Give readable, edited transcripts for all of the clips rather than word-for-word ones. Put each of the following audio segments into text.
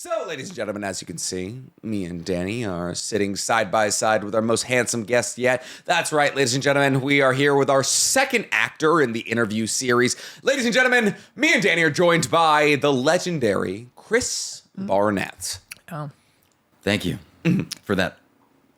So, ladies and gentlemen, as you can see, me and Danny are sitting side by side with our most handsome guest yet. That's right, ladies and gentlemen, we are here with our second actor in the interview series. Ladies and gentlemen, me and Danny are joined by the legendary Chris Barnett. Oh. Thank you for that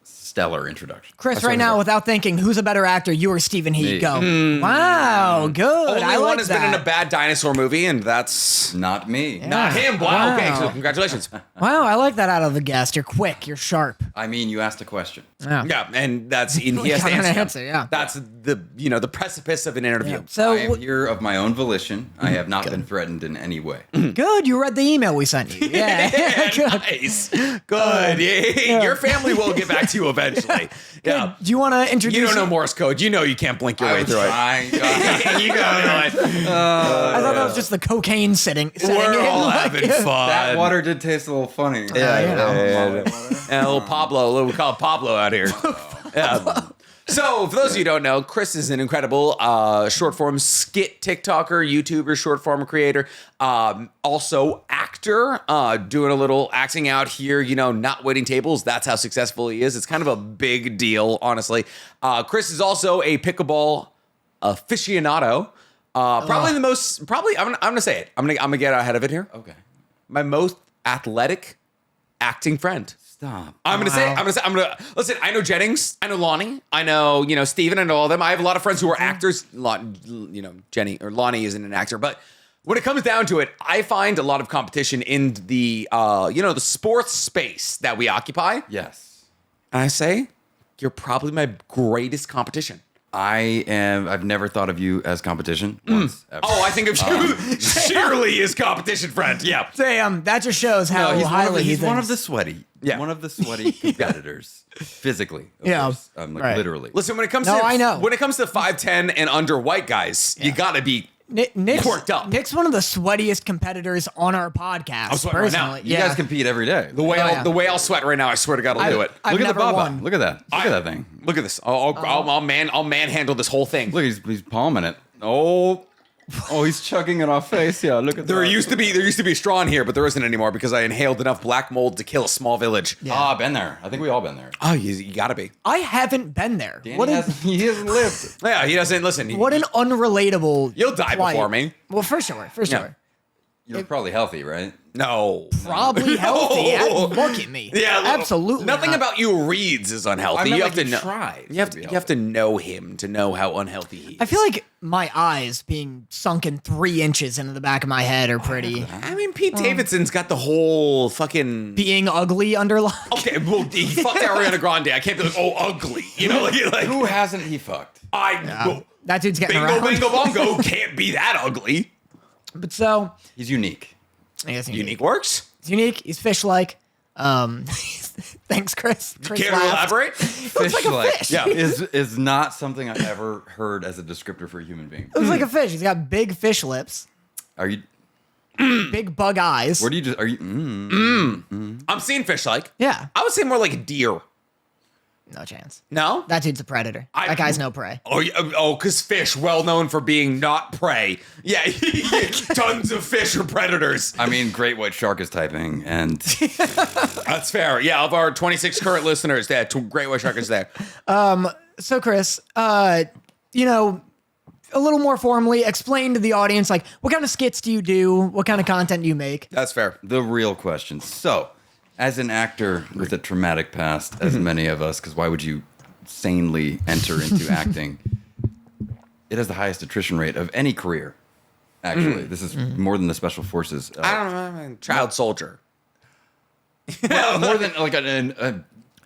stellar introduction. Chris, right now, without thinking, who's a better actor, you or Stephen Heath? Go. Wow, good. Only I one like has that. been in a bad dinosaur movie, and that's Not me. not him. Wow. Okay, Wow. so congratulations. Wow, I like that out of the guest. You're quick. You're sharp. I mean, you asked a question. Yeah, and that's he has to Got an answer. answer, yeah. That's the precipice of an interview. So, I am here of my own volition. I have not been threatened in any way. good. You read the email we sent you. Yeah. Good. Nice. Good. Yeah. Your family will get back to you eventually. Yeah. Do you want to introduce? You don't know Morse code. You know you can't blink your way through it. You go. I thought that was just the cocaine setting We're in. all Like, having fun. That water did taste a little funny. Yeah, little Pablo. We call it Pablo out here. Yeah. So, for those of you who don't know, Chris is an incredible short form skit TikToker, YouTuber, short form creator, also actor, doing a little acting out here, not waiting tables. That's how successful he is. It's kind of a big deal, honestly. Chris is also a pickleball aficionado. Probably I'm going to say it. I'm going to get ahead of it here. Okay. My most athletic acting friend. Stop. I'm gonna listen. I know Jennings. I know Lonnie. I know Steven. I know all of them. I have a lot of friends who are actors. Jenny or Lonnie isn't an actor, but when it comes down to it, I find a lot of competition in the the sports space that we occupy. Yes. And I say, you're probably my greatest competition. I've never thought of you as competition once. Ever. Oh, I think of you surely as competition friend. Yeah. Damn, that just shows how No, highly he's one of thinks. the sweaty. Yeah. One of the sweaty competitors. Physically. Of Yeah. course. Right. Literally. Listen, when it comes No, to I know. when it comes to 5'10" and under white guys, you gotta be Nick's worked up. Nick's one of the sweatiest competitors on our podcast. I'm sweating right now. personally. You guys compete every day. the way yeah. the way I'll sweat right now. I swear to God, I'll do it. I've Look at the never baba. won. Look at that. Look at that thing. Look at this. I'll manhandle this whole thing. Look, he's palming it. Oh, he's chugging it off face. Yeah, look at that. There used to be a straw in here, but there isn't anymore because I inhaled enough black mold to kill a small village. Ah, been there. I think we all been there. Oh, you gotta be. I haven't been there. Danny What an, he hasn't lived. Yeah, he doesn't listen. what an unrelatable. You'll die plight. before me. Well, for sure. You're probably healthy, right? No. Probably healthy. No. Look at me. Yeah, absolutely. Nothing not. about you reads is unhealthy. I meant You like have to he know. tries You have to to. be You have to know him to know how unhealthy he is. I feel like my eyes being sunken 3 inches into the back of my head are pretty. I mean, Pete Davidson's got the whole fucking. Being ugly underlined. Okay, well, he fucked Ariana Grande. I can't be like, oh, ugly. Like Who hasn't he fucked? I. That dude's getting Bingo, around. bingo, bongo can't be that ugly. But so, He's unique. I guess Unique works. He's unique. He's fish-like. Thanks, Chris. Chris Care to laughed. elaborate? Looks like a Fish-like fish. Yeah. is not something I've ever heard as a descriptor for a human being. Looks like a fish. He's got big fish lips, Are you? big bug eyes. Where do you just? Are you? I'm seeing fish like. Yeah. I would say more like a deer. No chance. No? That dude's a predator. That guy's no prey. Because fish, well known for being not prey. Yeah, tons of fish are predators. I mean, great white shark is typing, and That's fair. Yeah, of our 26 current listeners, great white shark is there. So, Chris, a little more formally, explain to the audience, like, what kind of skits do you do? What kind of content do you make? That's fair. the real question. So, as an actor with a traumatic past, as many of us, because why would you sanely enter into acting? It has the highest attrition rate of any career. Actually, this is more than the special forces. I don't know. I'm a child soldier. More than like an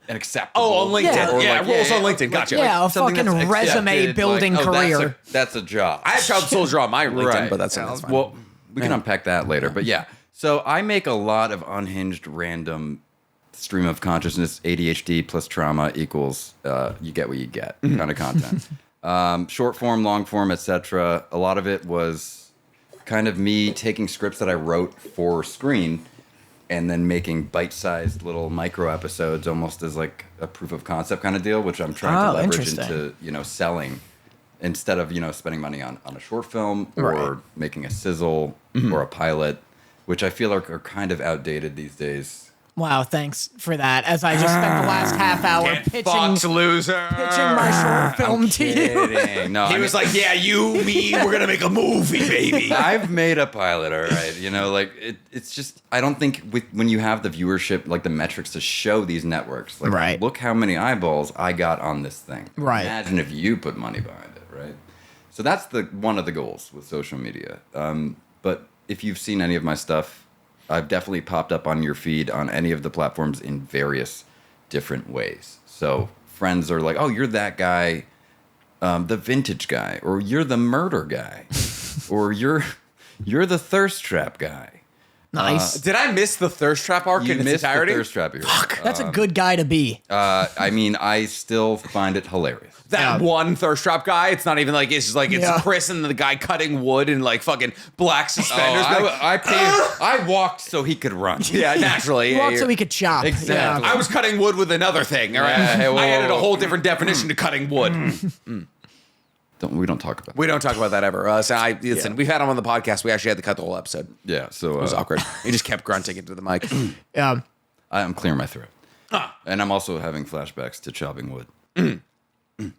acceptable. Oh, on LinkedIn. Yeah. Yeah, Or roles on like, LinkedIn. Gotcha. Yeah, a something fucking that's resume accepted, building like, oh, career. That's a job. I have child soldier on my LinkedIn, Right. but that's fine. Well, we can unpack that later. But yeah, so I make a lot of unhinged, random stream of consciousness, ADHD plus trauma equals you get what you get kind of content. Short form, long form, etc. A lot of it was kind of me taking scripts that I wrote for screen and then making bite-sized little micro episodes almost as like a proof of concept kind of deal, which I'm trying to leverage interesting. into, selling instead of, spending money on a short film or Right. making a sizzle or a pilot, which I feel are kind of outdated these days. Wow, thanks for that. As I just spent the last half hour pitching my short film to you. No, He was like, "Yeah, you, me, we're gonna make a movie, baby." I've made a pilot, all right. You know, like it's just I don't think when you have the viewership, like the metrics to show these networks, like Right. look how many eyeballs I got on this thing. Right. Imagine if you put money behind it, right? So that's one of the goals with social media. But if you've seen any of my stuff, I've definitely popped up on your feed on any of the platforms in various different ways. So friends are like, "Oh, you're that guy, the vintage guy, or you're the murder guy, or you're the thirst trap guy." Nice. Did I miss the thirst trap arc You in its missed the entirety? thirst trap here. That's a good guy to be. I mean, I still find it hilarious. That one thirst trap guy. It's not even like it's just like it's Yeah. Chris and the guy cutting wood and like fucking black suspenders. I walked so he could run. Yeah, naturally. Walk Yeah, so we could chop. Exactly. I was cutting wood with another thing. All right, Yeah, hey, whoa, I added a whoa. whole different definition to cutting wood. We don't talk about that. We don't talk about that ever. Listen, we've had him on the podcast. We actually had to cut the whole episode. It Yeah, so was awkward. He just kept grunting into the mic. Yeah. I'm clearing my throat. And I'm also having flashbacks to chopping wood.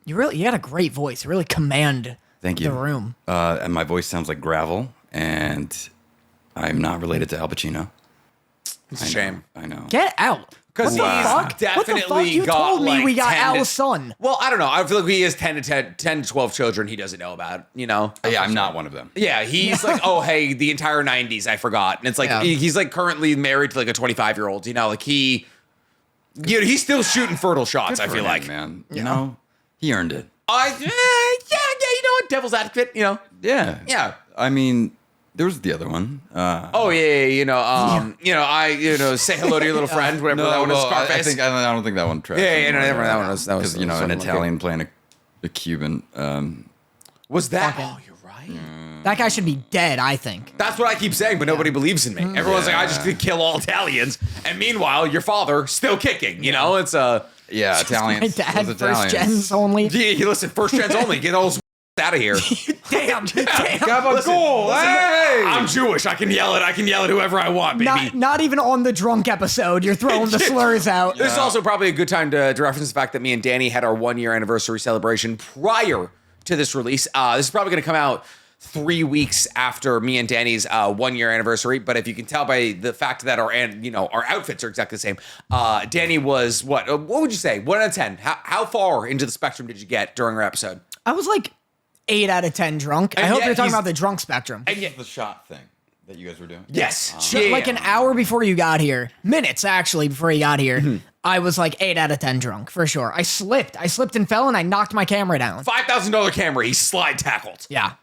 You got a great voice. You really command Thank you. the room. And my voice sounds like gravel, and I'm not related to Al Pacino. It's a shame. I know. Get out. Because What the he's fuck? What the fuck? definitely You got told me like we got 10 to- Al's son. Well, I don't know. I feel like he has 10 to 12 children he doesn't know about, you know? Yeah, I'm not one of them. Yeah, he's like, oh, hey, the entire 90s, I forgot. And it's like, Yeah. he's like currently married to like a 25-year-old, you know? Like he's still shooting fertile shots, I For feel him, like. man. You know, he earned it. Yeah, you know what? Devil's advocate, you know? Yeah. Yeah. I mean, there was the other one. Oh, yeah, say hello to your little friend, whatever that one is, Scarface. I don't think that one tracks. Yeah, no, never mind. That one was Because, you know, an something like Italian playing a Cuban. Was that? Fucking- Oh, you're right. That guy should be dead, I think. That's what I keep saying, but nobody believes in me. Everyone's like, I just could kill all Italians. And meanwhile, your father still kicking, you know? It's Yeah, Italians. My dad, Those first Italians. gens only. yeah, listen, first gens only. Get all those out of here. Damn. Gabagool, hey! I'm Jewish. I can yell at whoever I want, baby. Not even on the drunk episode. You're throwing the slurs out. This is also probably a good time to reference the fact that me and Danny had our 1-year anniversary celebration prior to this release. This is probably going to come out 3 weeks after me and Danny's 1-year anniversary. But if you can tell by the fact that our outfits are exactly the same, Danny was what would you say? 1 out of 10. How far into the spectrum did you get during our episode? I was like 8 out of 10 drunk. I And hope yet you're talking he's- about the drunk spectrum. And yet, The shot thing that you guys were doing. yes, Like an hour before you got here, minutes actually before you got here, I was like 8 out of 10 drunk for sure. I slipped and fell and I knocked my camera down. $5,000 camera. He slide tackled. Yeah.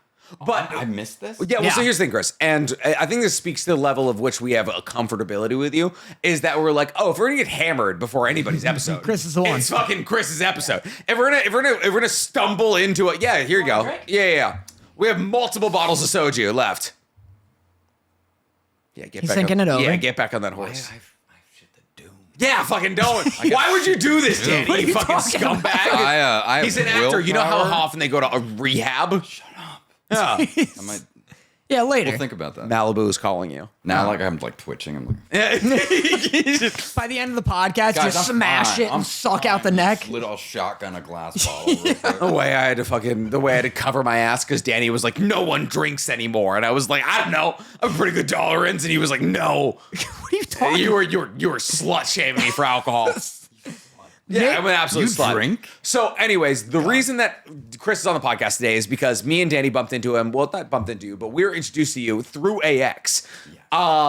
But I missed this? yeah, well, Yeah. so here's the thing, Chris, and I think this speaks to the level of which we have a comfortability with you, is that we're like, oh, if we're gonna get hammered before anybody's episode, Chris is the one. It's fucking Chris's episode. If we're gonna stumble into it, yeah, here you go. Yeah. We have multiple bottles of soju left. Yeah, get He's back thinking on, it over. Yeah, get back on that horse. I've shit the doom. Yeah, fucking don't. Why would you do this, Danny? What are You you fucking talking scumbag. about? I He's an have actor. You know how willpower. often they go to a rehab? Shut up. Yeah. I might Yeah, later. we'll think about that. Malibu is calling you. Now, like I'm like twitching. I'm like, By the end of the podcast, Guys, just I'm smash fine. it and I'm suck out the neck. little shotgun a glass bottle. Real quick. the way I had to cover my ass because Danny was like, no one drinks anymore, and I was like, I don't know, I'm pretty good tolerance, and he was like, no, What are you talking you were slut shaming me for alcohol. Yeah, I'm an absolute You slut. drink? So, anyways, the reason that Chris is on the podcast today is because me and Danny bumped into him. Well, not bumped into you, but we were introduced to you through AX,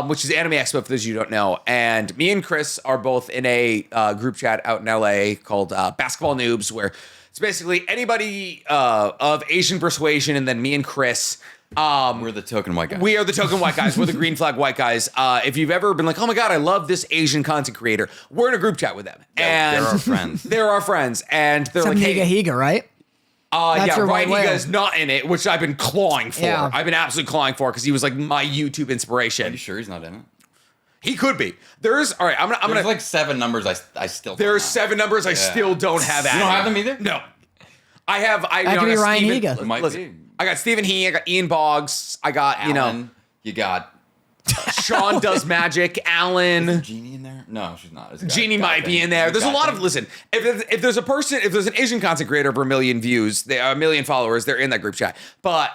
which is Anime Expo, for those of you who don't know. And me and Chris are both in a group chat out in LA called Basketball Noobs, where it's basically anybody of Asian persuasion, and then me and Chris. We're the token white guy. We are the token white guys. We're the green flag white guys. If you've ever been like, oh my God, I love this Asian content creator, we're in a group chat with them. And they're our friends. They're our friends. And they're Some like, hey, Higa, right? yeah, your Ryan white whale. Higa's not in it, which I've been clawing for. Yeah. I've been absolutely clawing for because he was like my YouTube Are inspiration. you sure he's not in it? He could be. There's, all right, I'm There's gonna, like 7 numbers I still don't there's have. 7 numbers I still don't have. You don't have them either? No. I That could be got Ryan Steven- Higa. It might listen, be. I got Stephen He, I got Ian Boggs, I got, Alan, you got Sean does magic. Alan. Jeannie in there? No, she's not. Jeannie might be in there. There's a lot of listen. If there's an Asian content creator of a million views, a million followers, they're in that group chat. But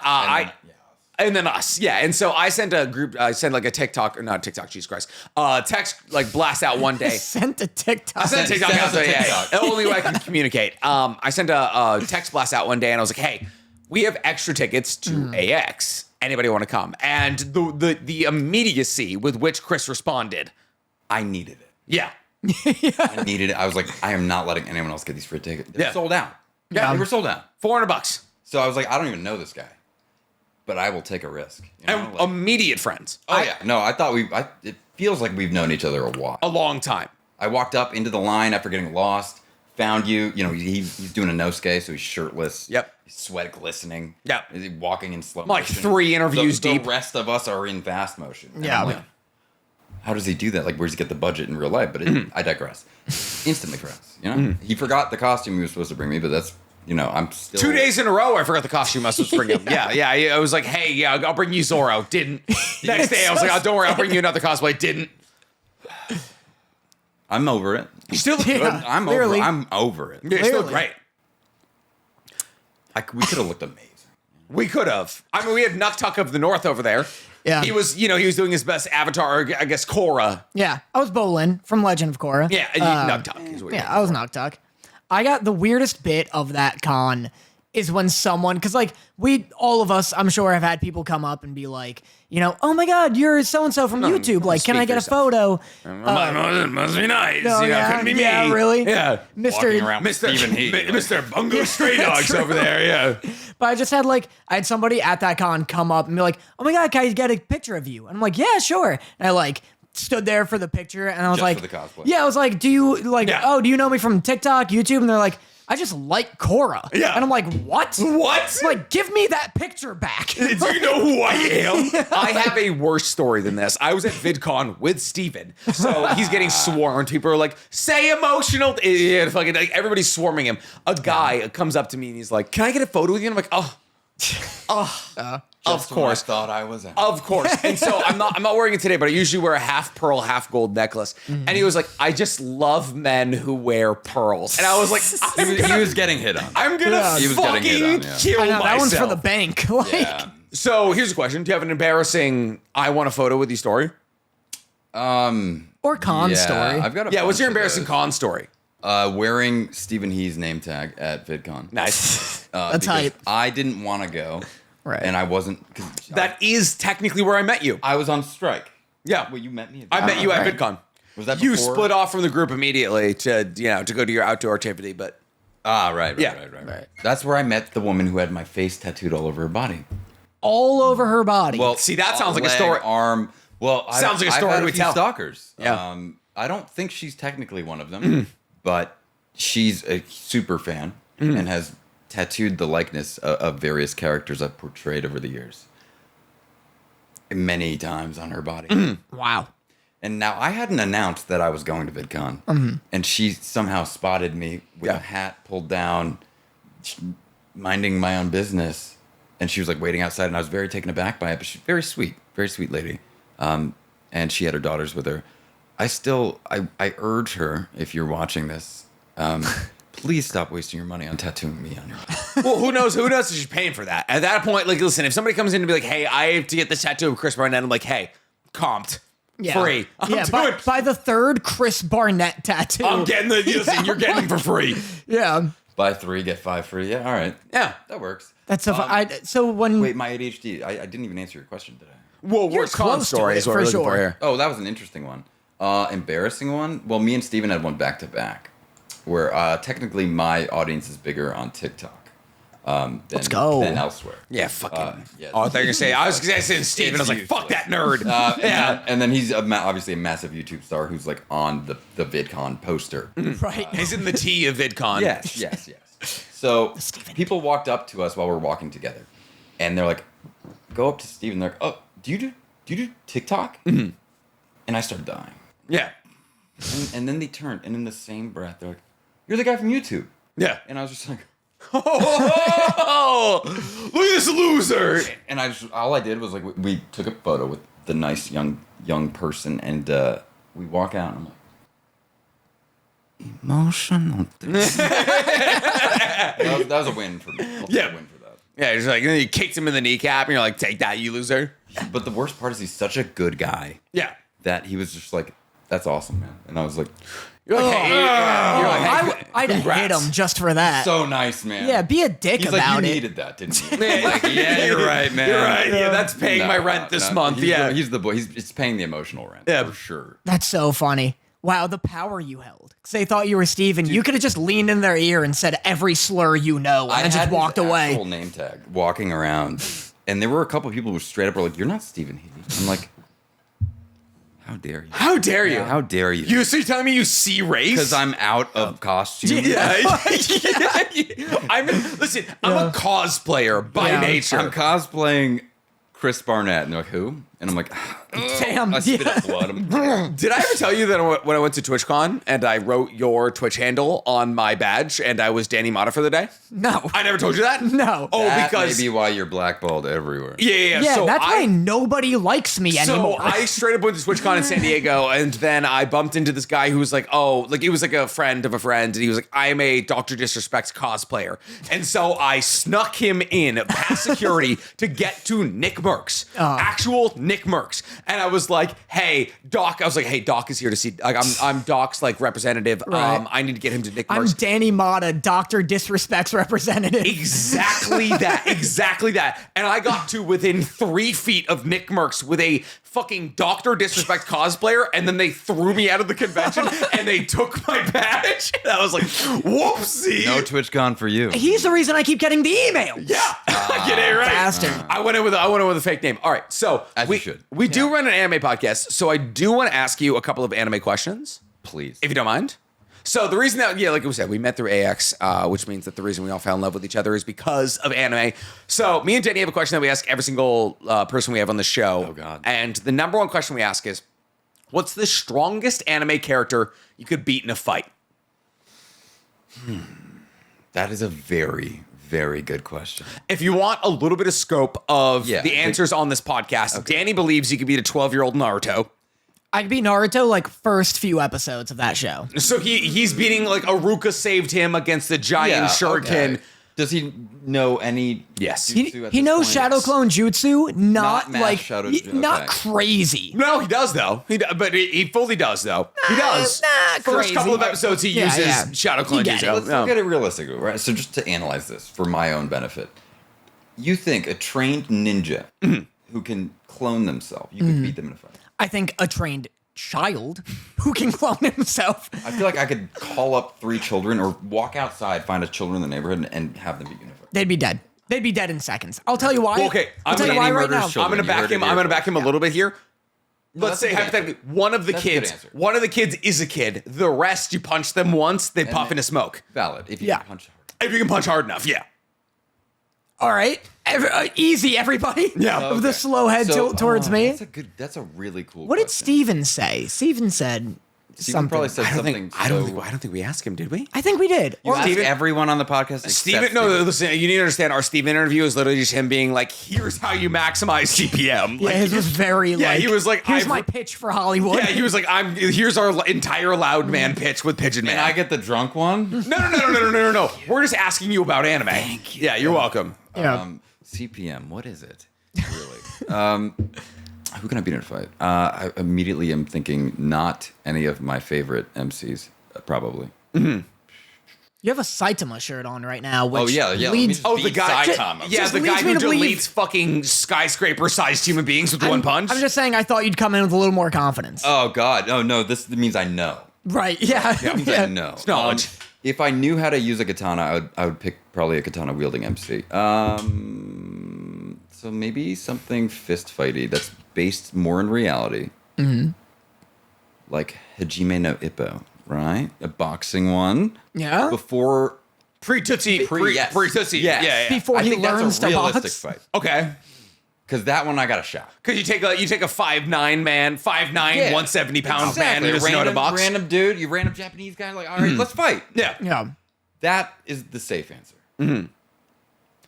and then us, yeah. And so I sent a group. I sent like a TikTok or not TikTok. Jesus Christ, text like blast out one day. Sent a TikTok. I sent a TikTok out. The only way I can communicate. I sent a text blast out one day, and I was like, "Hey, we have extra tickets to AX. Anybody want to come?" And the immediacy with which Chris responded, I needed it. yeah. I needed it. I was like, I am not letting anyone else get these free tickets. They're sold out. Yeah. They were sold out. $400. So I was like, I don't even know this guy, but I will take a risk. You know? And Like, immediate friends. yeah. No, I thought it feels like we've known each other a while. A long time. I walked up into the line after getting lost, found you. You know, he's doing a no-skate, so he's shirtless. Yep. His sweat glistening. Yep. He's walking in slow Like motion. 3 interviews deep. The rest of us are in fast motion. And Yeah. I'm like, how does he do that? Like, where does he get the budget in real life? But I digress. Instantly friends. You know, he forgot the costume he was supposed to bring me, but that's, you know, I'm still 2 days in a row, I forgot the costume I was supposed to bring him. Yeah. I was like, hey, yeah, I'll bring you Zorro. Didn't. Next day, I was like, oh, don't worry, I'll bring you another cosplay. Didn't. I'm over it. You still look good. I'm Clearly. over it. Yeah, you still look Clearly. great. We could have looked amazing. We could have. I mean, we had Nuktuk of the North over there. Yeah. He was doing his best avatar, I guess, Korra. Yeah, I was Bolin from Legend of Korra. Yeah, Nuktuk is what Yeah, I was Noctuk. I got the weirdest bit of that con is when someone, because like all of us, I'm sure, have had people come up and be like, you know, oh my God, you're so-and-so from YouTube. Like, can I get a photo? It must be nice. No, Couldn't be me. yeah, really? Yeah. Mr. around with Mr. Stephen Heath. Mr. Bungo Stray Dogs over there, yeah. But I just had I had somebody at that con come up and be like, oh my God, can I get a picture of you? And I'm like, yeah, sure. And I stood there for the picture and I was Just like, for the cosplay. yeah, I was like, do you do you know me from TikTok, YouTube? And they're like, I just like Korra. Yeah. And I'm like, what? What? I'm like, give me that picture back. Do you know who I am? I have a worse story than this. I was at VidCon with Steven. So he's getting swarmed. People are like, say emotional. Yeah, fucking, like, everybody's swarming him. A guy comes up to me and he's like, can I get a photo with you? And I'm like, of course. I thought I was out. Of course. And so I'm not wearing it today, but I usually wear a half pearl, half gold necklace. And he was like, I just love men who wear pearls. And I was like, He was getting hit on. I'm gonna He was getting hit fucking on, yeah. kill I know, myself. that one's for the bank. Yeah. So here's a question. Do you have an embarrassing I want a photo with you story? Or con story. I've got a Yeah, what's bunch your of embarrassing those. con story? Wearing Stephen He's name tag at VidCon. Nice. That's because hype. I didn't want to go. Right. And I wasn't. That is technically where I met you. I was on strike. Yeah. Well, you met me. I met you at right. VidCon. Was that You before? split off from the group immediately to go to your outdoor activity, but Right. Yeah. Right. That's where I met the woman who had my face tattooed all over her body. All over her body. Well, See, that sounds like a leg, story- Arm. Well, Sounds like a story I've had we a few tell. Stalkers. Yeah. I don't think she's technically one of them, but she's a super fan and has tattooed the likeness of various characters I've portrayed over the years many times on her body. wow. And now I hadn't announced that I was going to VidCon, and she somehow spotted me with a hat pulled down, minding my own business. And she was like waiting outside, and I was very taken aback by it. But she's very sweet lady. And she had her daughters with her. I urge her, if you're watching this, please stop wasting your money on tattooing me on your body. well, who knows if she's paying for that. At that point, like, listen, if somebody comes in to be like, hey, I have to get this tattoo of Chris Barnett, I'm like, hey, comped. Yeah. Free. I'm Yeah, doing by the third Chris Barnett tattoo. I'm getting listen, you're getting them for free. Yeah. Buy 3, get 5 free. Yeah, all right. Yeah. That works. That's so when Wait, my ADHD. I didn't even answer your question, did I? Well, You're worst con close to story it, is what for we're looking for sure. here. Oh, that was an interesting one. Embarrassing one? Well, me and Steven had one back to back where technically my audience is bigger on TikTok Let's go. than elsewhere. Yeah, fucking. Yeah. Oh, I thought you were going to say, I was going to say Steven. I was like, fuck that nerd. And then he's obviously a massive YouTube star who's like on the VidCon poster. right. He's in the T of VidCon. Yes. So people walked up to us while we were walking together, and they're like, go up to Steven. They're like, oh, do you do TikTok? Mm-hmm. And I started dying. Yeah. And then they turned, and in the same breath, they're like, you're the guy from YouTube. Yeah. And I was just like, Oh, look at this loser. and all I did was like, we took a photo with the nice young person, and we walk out, and I'm like, emotional. that was a win for me. Yeah. A win for that. Yeah, he's like, he kicks him in the kneecap, and you're like, take that, you loser. But the worst part is he's such a good guy Yeah. that he was just like, that's awesome, man. And I was like, You're like, hey, you're like, hey, I'd congrats. hit him just for that. so nice, man. Yeah, be a dick He's about like, you it. needed that, didn't you? I'm like, yeah, you're right, man. You're right. Yeah, that's paying my rent this month. Yeah. He's the boy. It's paying the emotional rent. Yeah. For sure. That's so funny. Wow, the power you held. Because they thought you were Steven. You could have just leaned in their ear and said every slur you know and then just walked away. Actual name tag walking around, and there were a couple of people who straight up were like, "You're not Stephen Healy." I'm like, "How dare you? How dare you? How dare you?" So you're telling me you see race? Because I'm out of costume. Yeah. I'm a cosplayer by nature. I'm cosplaying Chris Barnett, and they're like, "Who?" And I'm like, Damn. I spit up blood. Did I ever tell you that when I went to TwitchCon and I wrote your Twitch handle on my badge and I was Danny Motta for the day? No. I never told you that? No. Oh, That because may be why you're blackballed everywhere. yeah. Yeah, So that's why nobody likes me anymore. So I straight up went to TwitchCon in San Diego, and then I bumped into this guy who was like, he was like a friend of a friend, and he was like, I am a Dr. Disrespect cosplayer. And so I snuck him in past security to get to Nick Merckx, actual Nick Merckx. And I was like, hey, Doc, Doc is here to see, like, I'm Doc's like representative. Right. I need to get him to Nick I'm Merckx. Danny Motta, Dr. Disrespect's representative. Exactly that. And I got to within 3 feet of Nick Merckx with a fucking Dr. Disrespect cosplayer, and then they threw me out of the convention and they took my badge. And I was like, whoopsie. No TwitchCon for you. He's the reason I keep getting the emails. Yeah, get it right. Bastard. I went in with a fake name. All right, so As you should. we do run an anime podcast, so I do want to ask you a couple of anime questions, Please. if you don't mind. So the reason that, like we said, we met through AX, which means that the reason we all fell in love with each other is because of anime. So me and Jenny have a question that we ask every single person we have on the show. Oh, God. And the number one question we ask is, what's the strongest anime character you could beat in a fight? That is a very, very good question. If you want a little bit of scope of Yeah, the answers on this podcast, Danny believes you could beat a 12-year-old Naruto. I could beat Naruto like first few episodes of that show. So he's beating, like, Aruka saved him against the giant shuriken. okay. Does he know any? Yes. jutsu at He this knows point? Shadow Clone Jutsu, not mass like Shadow not okay. crazy. No, he does, though. But he fully does, though. He does. Nah, First crazy. couple of episodes, he uses yeah. Shadow Clone get it. Jutsu. Let's look at it realistically, right? So just to analyze this for my own benefit, you think a trained ninja who can clone themselves, you could beat them in a fight? I think a trained child who can clone himself. I feel like I could call up 3 children or walk outside, find a children in the neighborhood, and have them be unified. They'd be dead. They'd be dead in seconds. I'll tell you why. Well, okay, I'll tell you why right murders now. children. I'm going to You back heard it him. here I'm going to back first. him a little bit here. Let's that's a say good hypothetically, answer. one of the That's a good kids, answer. one of the kids is a kid. The rest, you punch them once, they puff into smoke. Valid. If you Yeah. can punch hard. If you can punch hard enough, yeah. All right, easy, everybody. Yeah. With the slow head tilt towards me. That's a really cool. What did question. Steven say? Steven said Steven something. probably said something. I don't think we asked him, did we? I think we did. You asked Steven- everyone on the podcast. except Steven, no, listen, you need to understand, our Steven interview is literally just him being like, here's how you maximize CPM. Yeah, his was very like. he was like, here's my pitch for Hollywood. Yeah, he was like, here's our entire loud man pitch with Pigeon Man. And I get the drunk one. No. We're just asking you about anime. Thank you. Yeah, you're welcome. Yeah. CPM. What is it? Really? Who can I beat in a fight? I immediately am thinking not any of my favorite MCs. Probably. You have a Saitama shirt on right now, which yeah. Let me leads. just Oh, the beat guy. Saitama. Yeah, Just the guy leads me who to believe- deletes fucking skyscraper-sized human beings with one punch. I'm just saying, I thought you'd come in with a little more confidence. Oh God. Oh no. This means I know. Right? Yeah. It means I know. It's knowledge. If I knew how to use a katana, I would pick probably a katana wielding MC. So maybe something fist fighty that's based more in reality. Mm-hmm. Like Hajime no Ippo, right? A boxing one. Yeah. Before Pre-Tootsie. yes. Pre-Tootsie. Yes. Yeah. Before I he think learns that's a to realistic box. fight. Okay. Because that one I got a shot. Because you take a 5'9" man, 5'9", 170-pound man who doesn't know how to box. Random dude, you random Japanese guy, like, all right, let's fight. Yeah. Yeah. That is the safe answer.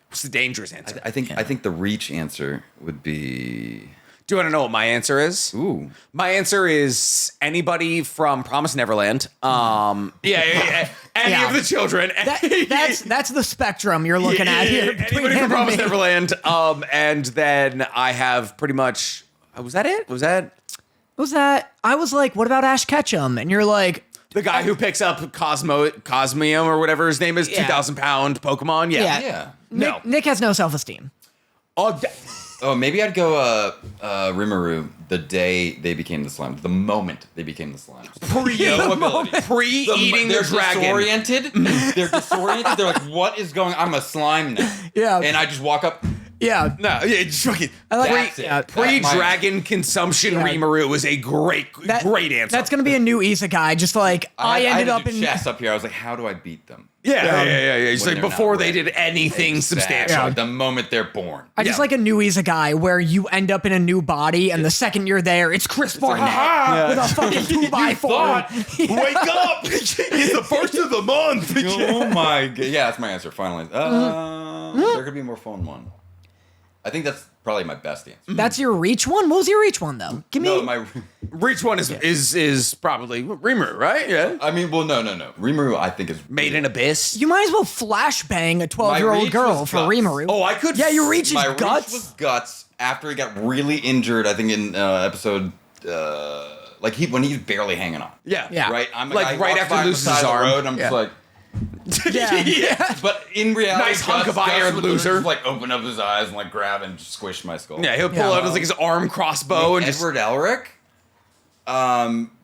What's the dangerous answer? I think the reach answer would be Do you want to know what my answer is? Ooh. My answer is anybody from Promised Neverland. Any Yeah. of the children. That's the spectrum you're looking at here. between Anybody him from and Promised me. Neverland. And then I have pretty much. Was that it? Was that What was that? I was like, what about Ash Ketchum? And you're like, the guy who picks up Cosmium or whatever his name is, Yeah. 2,000-pound Pokemon? Yeah. Yeah. No. Nick has no self-esteem. Oh, maybe I'd go Rimuru the day they became the slime. The moment they became the slime. No ability. Pre-eating the They're dragon. disoriented. They're disoriented. They're like, what is going on? I'm a slime now. Yeah. And I just walk up. Yeah. No, yeah, just fucking I like That's it. That's pre-dragon consumption Yeah. Rimuru was a great answer. That's gonna be a new Isekai. Just like I ended had up to do in. chess up here. I was like, how do I beat them? yeah. It's When like they're before not they ready. did anything Exactly. substantial. The moment they're born. I just Yeah. like a new Isekai where you end up in a new body, and the second you're there, it's Chris Barnett with a fucking 2x4. Wake up! It's the first of the month. Oh my god. Yeah, that's my answer. Finally. There could be a more fun one. I think that's probably my best answer. That's your reach one. What was your reach one though? Give me. No, my. Reach one is probably Rimuru, right? Yeah. I mean, well, no. Rimuru, I think is Made in Abyss. You might as well flashbang a 12-year-old My reach girl was for guts. Rimuru. Oh, I could. Yeah, your reach is my guts. reach was guts after he got really injured. I think in episode when he's barely hanging on. Yeah. Yeah. Right. I'm Like, I right walk after by he loses the side his of the arm. road, I'm Yeah. just like. Yeah. But in reality, Nice hunk Guts- of iron, Guts would loser. Just, like open up his eyes and like grab and just squish my skull. Yeah, he'll pull Yeah. out his, like his arm crossbow and just. Edward Elric.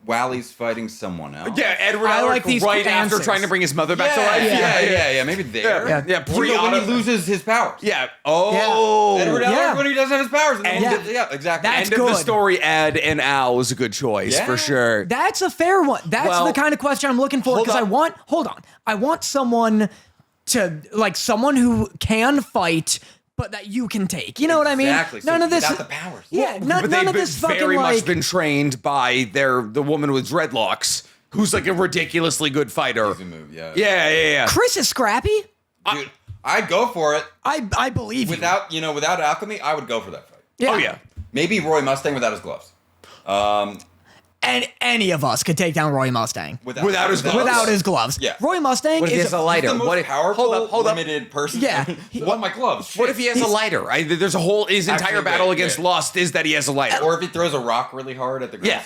Wally's fighting someone else. Yeah, Edward I Elric like these right after answers. trying to bring his mother back to life. Yeah. Maybe there. Yeah. Yeah. When he loses his powers. Yeah. Oh. Edward Elric Yeah. when he doesn't have his powers. And- Yeah, exactly. That's End of the good. story, Ed and Al was a good choice Yeah. for sure. That's a fair one. That's Well, the kind of question I'm looking for hold because on. I want someone to like someone who can fight but that you can take. You know what I mean? Exactly. None So of this without the powers. Yeah, But none they've of been this fucking very like much been trained by the woman with dreadlocks, who's like a ridiculously good fighter. Easy move, yeah. Yeah. Chris is scrappy. Dude, I'd go for it. I believe you. Without alchemy, I would go for that fight. Yeah. Oh yeah. Maybe Roy Mustang without his gloves. And any of us could take down Roy Mustang Without his gloves? without his gloves. Yeah. Roy Mustang What if he is has a lighter? He's the most What if, powerful, hold up. limited person. Yeah. What my gloves? What if he has a lighter? There's a whole his entire Actually, battle wait, against wait. Lust is that he has a lighter. Or if he throws a rock really hard at the ground. Yeah.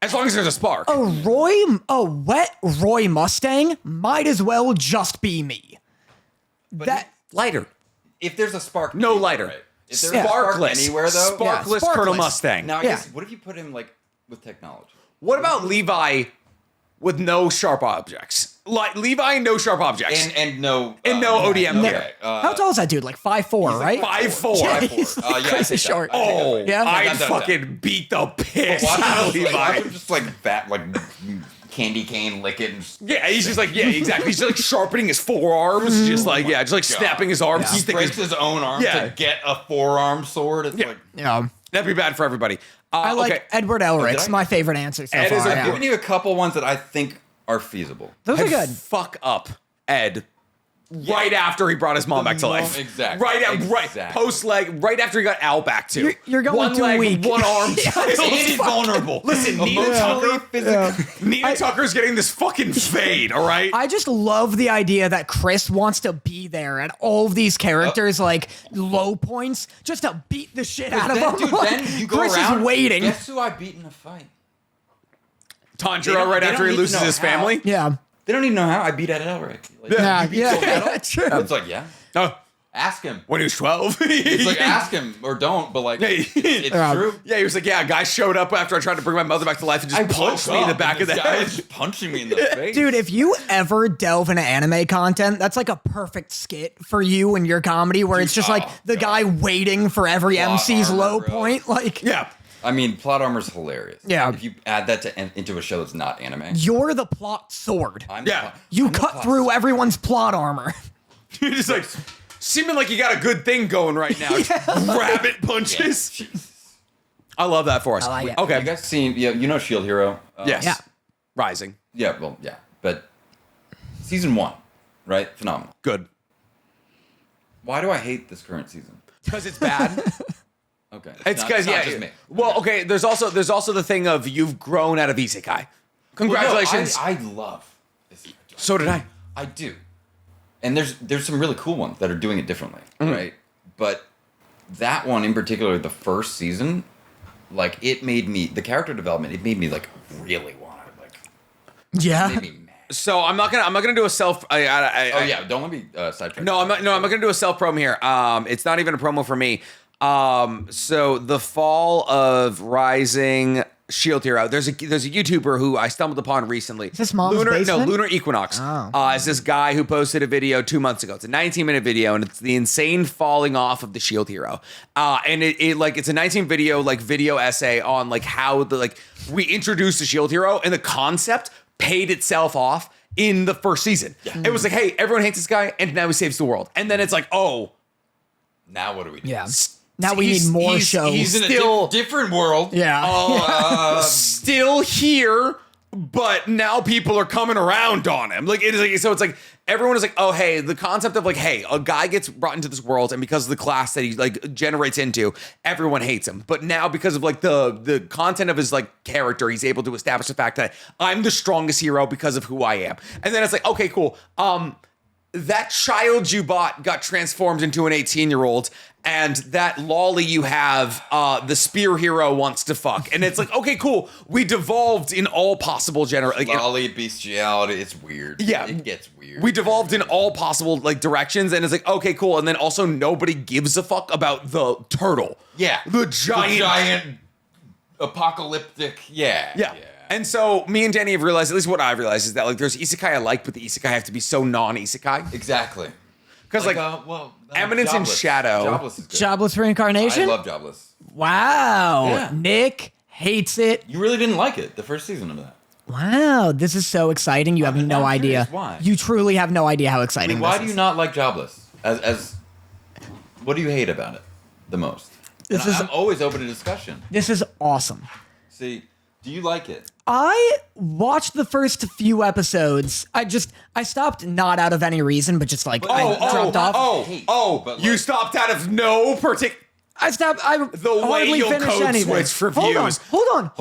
As long as there's a spark. a wet Roy Mustang might as well just be me. That Lighter. If there's a spark, No anywhere, lighter. right? If there's a spark Sparkless. anywhere though, Yeah, Sparkless sparkless. Colonel Mustang. Now I Yeah. guess what if you put him like with technology? What about Levi with no sharp objects? Like Levi, no sharp objects. And no ODM. Okay. how tall is that dude? Like 5'4", right? 5'4". Yeah, 5'4". he's Yeah, I crazy take that. short. I take that Oh, back. Yeah. I'd That. fucking beat the piss Watch out of him, watch Levi. him just like fat, like candy cane lick it. And just, Yeah, he's just like, yeah, exactly. He's just like sharpening his forearms, just like, just like snapping his arms. he He's breaks his own arm Yeah. to get a forearm sword. It's like Yeah. That'd be bad for everybody. I like okay. Edward Elric's did I? my favorite answer so Ed is far. a yeah. I'm giving you a couple ones that I think are feasible. Those are I'd good. Fuck up Ed. Right after he brought his mom back to life. Exactly. Right Exactly. post leg, right after he got Al back too. You're going one too leg, weak. one arm. Yeah, child. He's vulnerable. Listen, Nina Emotionally, Tucker. physically. Nina Tucker's getting this fucking fade. All right. I just love the idea that Chris wants to be there at all of these characters' like low points just to beat the shit out of Then, them. dude, then you go Chris around. is waiting. Guess who I beat in a fight? They Tanjiro don't- right they after don't he need to loses know his how. family. Yeah. They don't even know how I beat Ed Elric. Like, Yeah. you beat Soul Metal? Yeah. True. It's like, yeah. Oh, Ask him. when he was 12. It's like, ask him or don't, but like, Hey. it's Yeah. true. Yeah, he was like, yeah, a guy showed up after I tried to bring my mother back to life and just punched me in the back of the guy head. was just punching me in the face. Dude, if you ever delve into anime content, that's like a perfect skit for you and your comedy where it's just like Oh, the guy waiting for every Plot MC's armor, low bro. point. Like, Yeah. I mean, plot armor's hilarious. Yeah. If you add that into a show that's not anime, you're the plot sword. Yeah. You cut through everyone's plot armor. You're just like, seeming like you got a good thing going right now. Just rabbit punches. I love that for us. I like it. Okay. You guys seen? Yeah, you know Shield Hero. Yes. Yeah. Rising. Yeah. Well, yeah. But season 1, right? Phenomenal. Good. Why do I hate this current season? Because it's bad. Okay. It's because not just me. Well, okay. There's also the thing of you've grown out of Isekai. Congratulations. Well, no, I love Isekai. So did I. I do. And there's some really cool ones that are doing it differently, right? But that one in particular, the first season, like it made me the character development. It made me like really want to like. Yeah. It made me mad. So I'm not gonna do a self. Oh yeah, don't let me sidetrack. No, I'm not gonna do a self promo here. It's not even a promo for me. So the fall of Rising Shield Hero. There's a YouTuber who I stumbled upon recently. Is this Mom's Basement? Lunar Equinox. Oh. Is this guy who posted a video 2 months ago. It's a 19-minute video, and it's the insane falling off of the Shield Hero. And it's a 19 video essay on like how we introduced the Shield Hero and the concept paid itself off in the first season. Yeah. It was like, hey, everyone hates this guy, and now he saves the world. And then it's like, oh, now what do we do? Yeah. Now we need more shows. He's in a different world. Yeah. Still here, but now people are coming around on him. Like it is like, so it's like everyone is like, oh hey, the concept of like, hey, a guy gets brought into this world, and because of the class that he like generates into, everyone hates him. But now because of like the content of his like character, he's able to establish the fact that I'm the strongest hero because of who I am. And then it's like, okay, cool. That child you bought got transformed into an 18-year-old, and that lolly you have, the spear hero wants to fuck. And it's like, okay, cool. We devolved in all possible Lolly, bestiality, it's weird. Yeah. It gets weird. We devolved in all possible like directions, and it's like, okay, cool. And then also nobody gives a fuck about the turtle. Yeah. The giant apocalyptic, yeah. And so me and Danny have realized, at least what I've realized, is that like there's isekai I like, but the isekai have to be so non-isekai. Exactly. Because Eminence and Shadow. Jobless is good. Jobless Reincarnation? I love Jobless. Wow. Yeah. Nick hates it. You really didn't like it, the first season of that. Wow, this is so exciting. You have no idea. Curious, why? You truly have no idea how exciting Why this do is. you not like Jobless? As what do you hate about it the most? I'm always open to discussion. This is awesome. See, do you like it? I watched the first few episodes. I stopped not out of any reason, but just like I dropped off. You stopped out of no particular. I stopped. I The way hardly you'll finished code anything. switch for Hold views. on.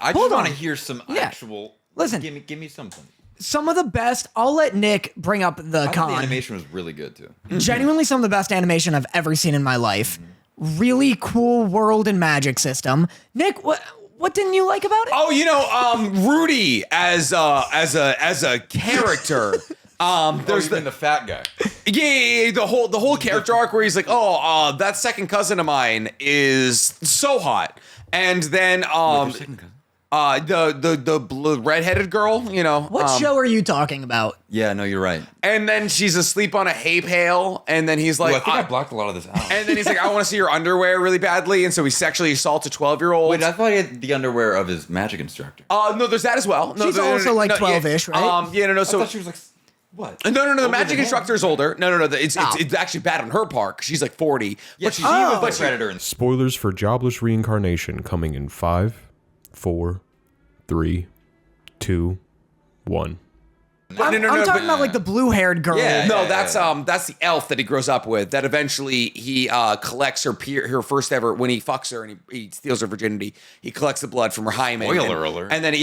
I just want to hear some actual. Listen. Give me something. Some of the best. I'll let Nick bring up the I thought con. the animation was really good too. Genuinely, some of the best animation I've ever seen in my life. Really cool world and magic system. Nick, what didn't you like about it? Oh, Rudy as a character. There's the fat guy. Yeah, the whole character arc where he's like, that second cousin of mine is so hot, and then Second cousin. the redheaded girl, What show are you talking about? Yeah, no, you're right. and then she's asleep on a hay pail, and then he's like, I think I blocked a lot of this out. and then he's like, I want to see your underwear really badly, and so he sexually assaults a 12-year-old. Wait, I thought he had the underwear of his magic instructor. No, there's that as well. No, She's also like 12-ish, right? No. I So thought she was like, what? No. The Older magic than him. instructor is older. No. It's actually bad on her part. 'Cause she's like 40. Yeah, But she was the predator. And Spoilers for Jobless Reincarnation coming in 5, 4, 3, 2, 1. I'm talking about like the blue-haired girl. Yeah. No, that's the elf that he grows up with. That eventually he collects her first ever when he fucks her and he steals her virginity. He collects the blood from her hymen. Spoiler alert. And then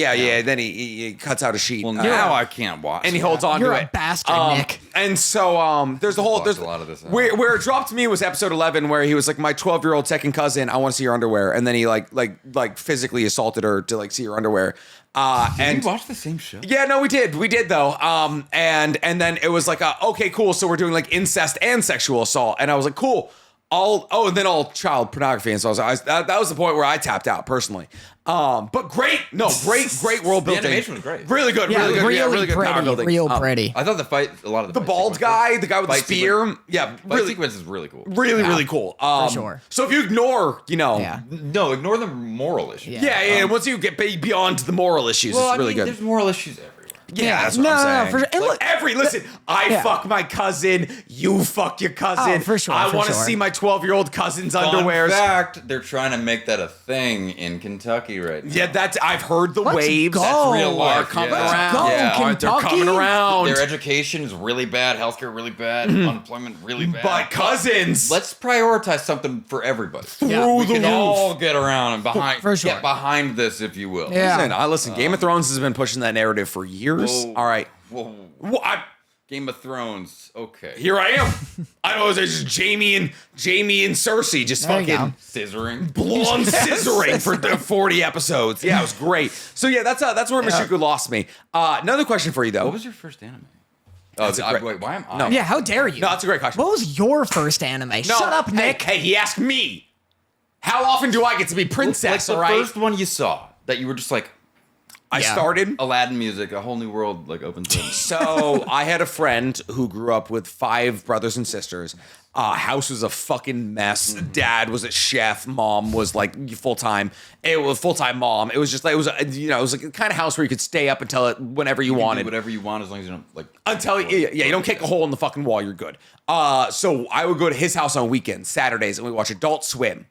then he cuts out a sheet. well, now I can't watch. And he holds on You're to a it. bastard, Nick. And so there's a a lot of this out. where it dropped me was episode 11 where he was like, my 12-year-old second cousin, I want to see your underwear, and then he like physically assaulted her to like see her underwear. Did we watch the same show? Yeah, no, we did though. And then it was like, okay, cool. So we're doing like incest and sexual assault, and I was like, cool. And then all child pornography, and so that was the point where I tapped out personally. But great world building. The animation was great. Really good, Yeah, really good power building. Real pretty. I thought a lot of The bald guy, the guy with the Fight spear, sequence. Fight sequence is really cool. really cool. For sure. So if you ignore, Yeah. No, ignore the moral issues. Yeah. yeah, once you get beyond the moral issues, Well, it's really good. There's moral issues everywhere. Yeah, that's what I'm saying. for sure. And look, Listen, I fuck my cousin, you fuck your cousin. Oh, for sure, I for want to sure. see my 12-year-old cousin's Fun underwears. fact, they're trying to make that a thing in Kentucky right now. Yeah, I've heard the Let's waves. go. That's real life. Are coming yeah. around. go, Yeah. Aren't they Kentucky? coming around? Their education is really bad, healthcare really bad, unemployment really bad. But cousins. Let's prioritize something for everybody. Yeah. We the can roof. all get around and For sure. get behind this, if you will. Yeah. Listen, Game of Thrones has been pushing that narrative for years. Whoa. All right. Whoa. Game of Thrones. Okay. Here I am. I know it's just Jamie and Cersei just There you fucking go. Scissoring. blonde scissoring for the 40 episodes. Yeah, it was great. So yeah, that's where Mishiku lost me. Another question for you though. What was your first anime? Oh, That's a great- wait, why am I? No. Yeah, how dare you? No, that's a great question. What was your first anime? No, Shut up, Nick. Hey, he asked me. How often do I get to be princess? Like the all right. first one you saw that you were just like I Yeah. started. Aladdin music, a whole new world like opens up. So I had a friend who grew up with 5 brothers and sisters. House was a fucking mess. Dad was a chef. Mom was like full time. It was full time mom. It was just like it was like the kind of house where you could stay up until whenever you You can do wanted. whatever you want as long as you don't like. Until you don't kick a hole in the fucking wall, you're good. So I would go to his house on weekends, Saturdays, and we watch Adult Swim.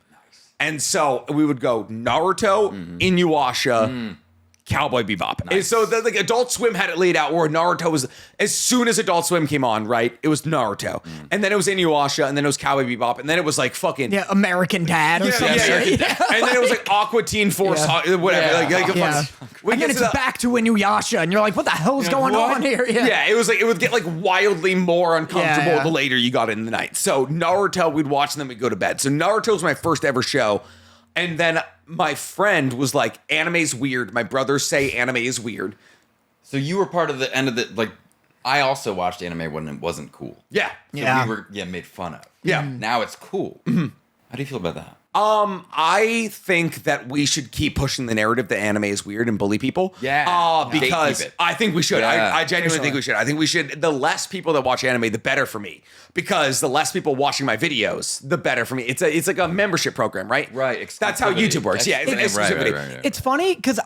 And so we would go Naruto, Inuyasha, Cowboy Bebop. And so like Adult Swim had it laid out where Naruto was, as soon as Adult Swim came on, right? It was Naruto. And then it was Inuyasha, and then it was Cowboy Bebop, and then it was like fucking Yeah, American Dad or something. And then it was like Aqua Teen Force, whatever. Yeah. Like Yeah. we And get then to it's the- back to Inuyasha, and you're like, what the hell's going what? on here? Yeah, it was like it would get like wildly more uncomfortable Yeah, yeah. the later you got in the night. So Naruto, we'd watch and then we'd go to bed. So Naruto was my first ever show. And then my friend was like, anime's weird. My brothers say anime is weird. So you were part of the end of the like. I also watched anime when it wasn't cool. Yeah. So Yeah. we were made fun of. Yeah. Now it's cool. How do you feel about that? I think that we should keep pushing the narrative that anime is weird and bully people. Yeah. Because Gatekeep it. I think we should. Yeah. I genuinely think we should. I think we should. The less people that watch anime, the better for me. Because the less people watching my videos, the better for me. It's like a membership program, right? Right. That's how Exclusivity. YouTube works. Yeah. It's an exclusivity. Right. It's funny because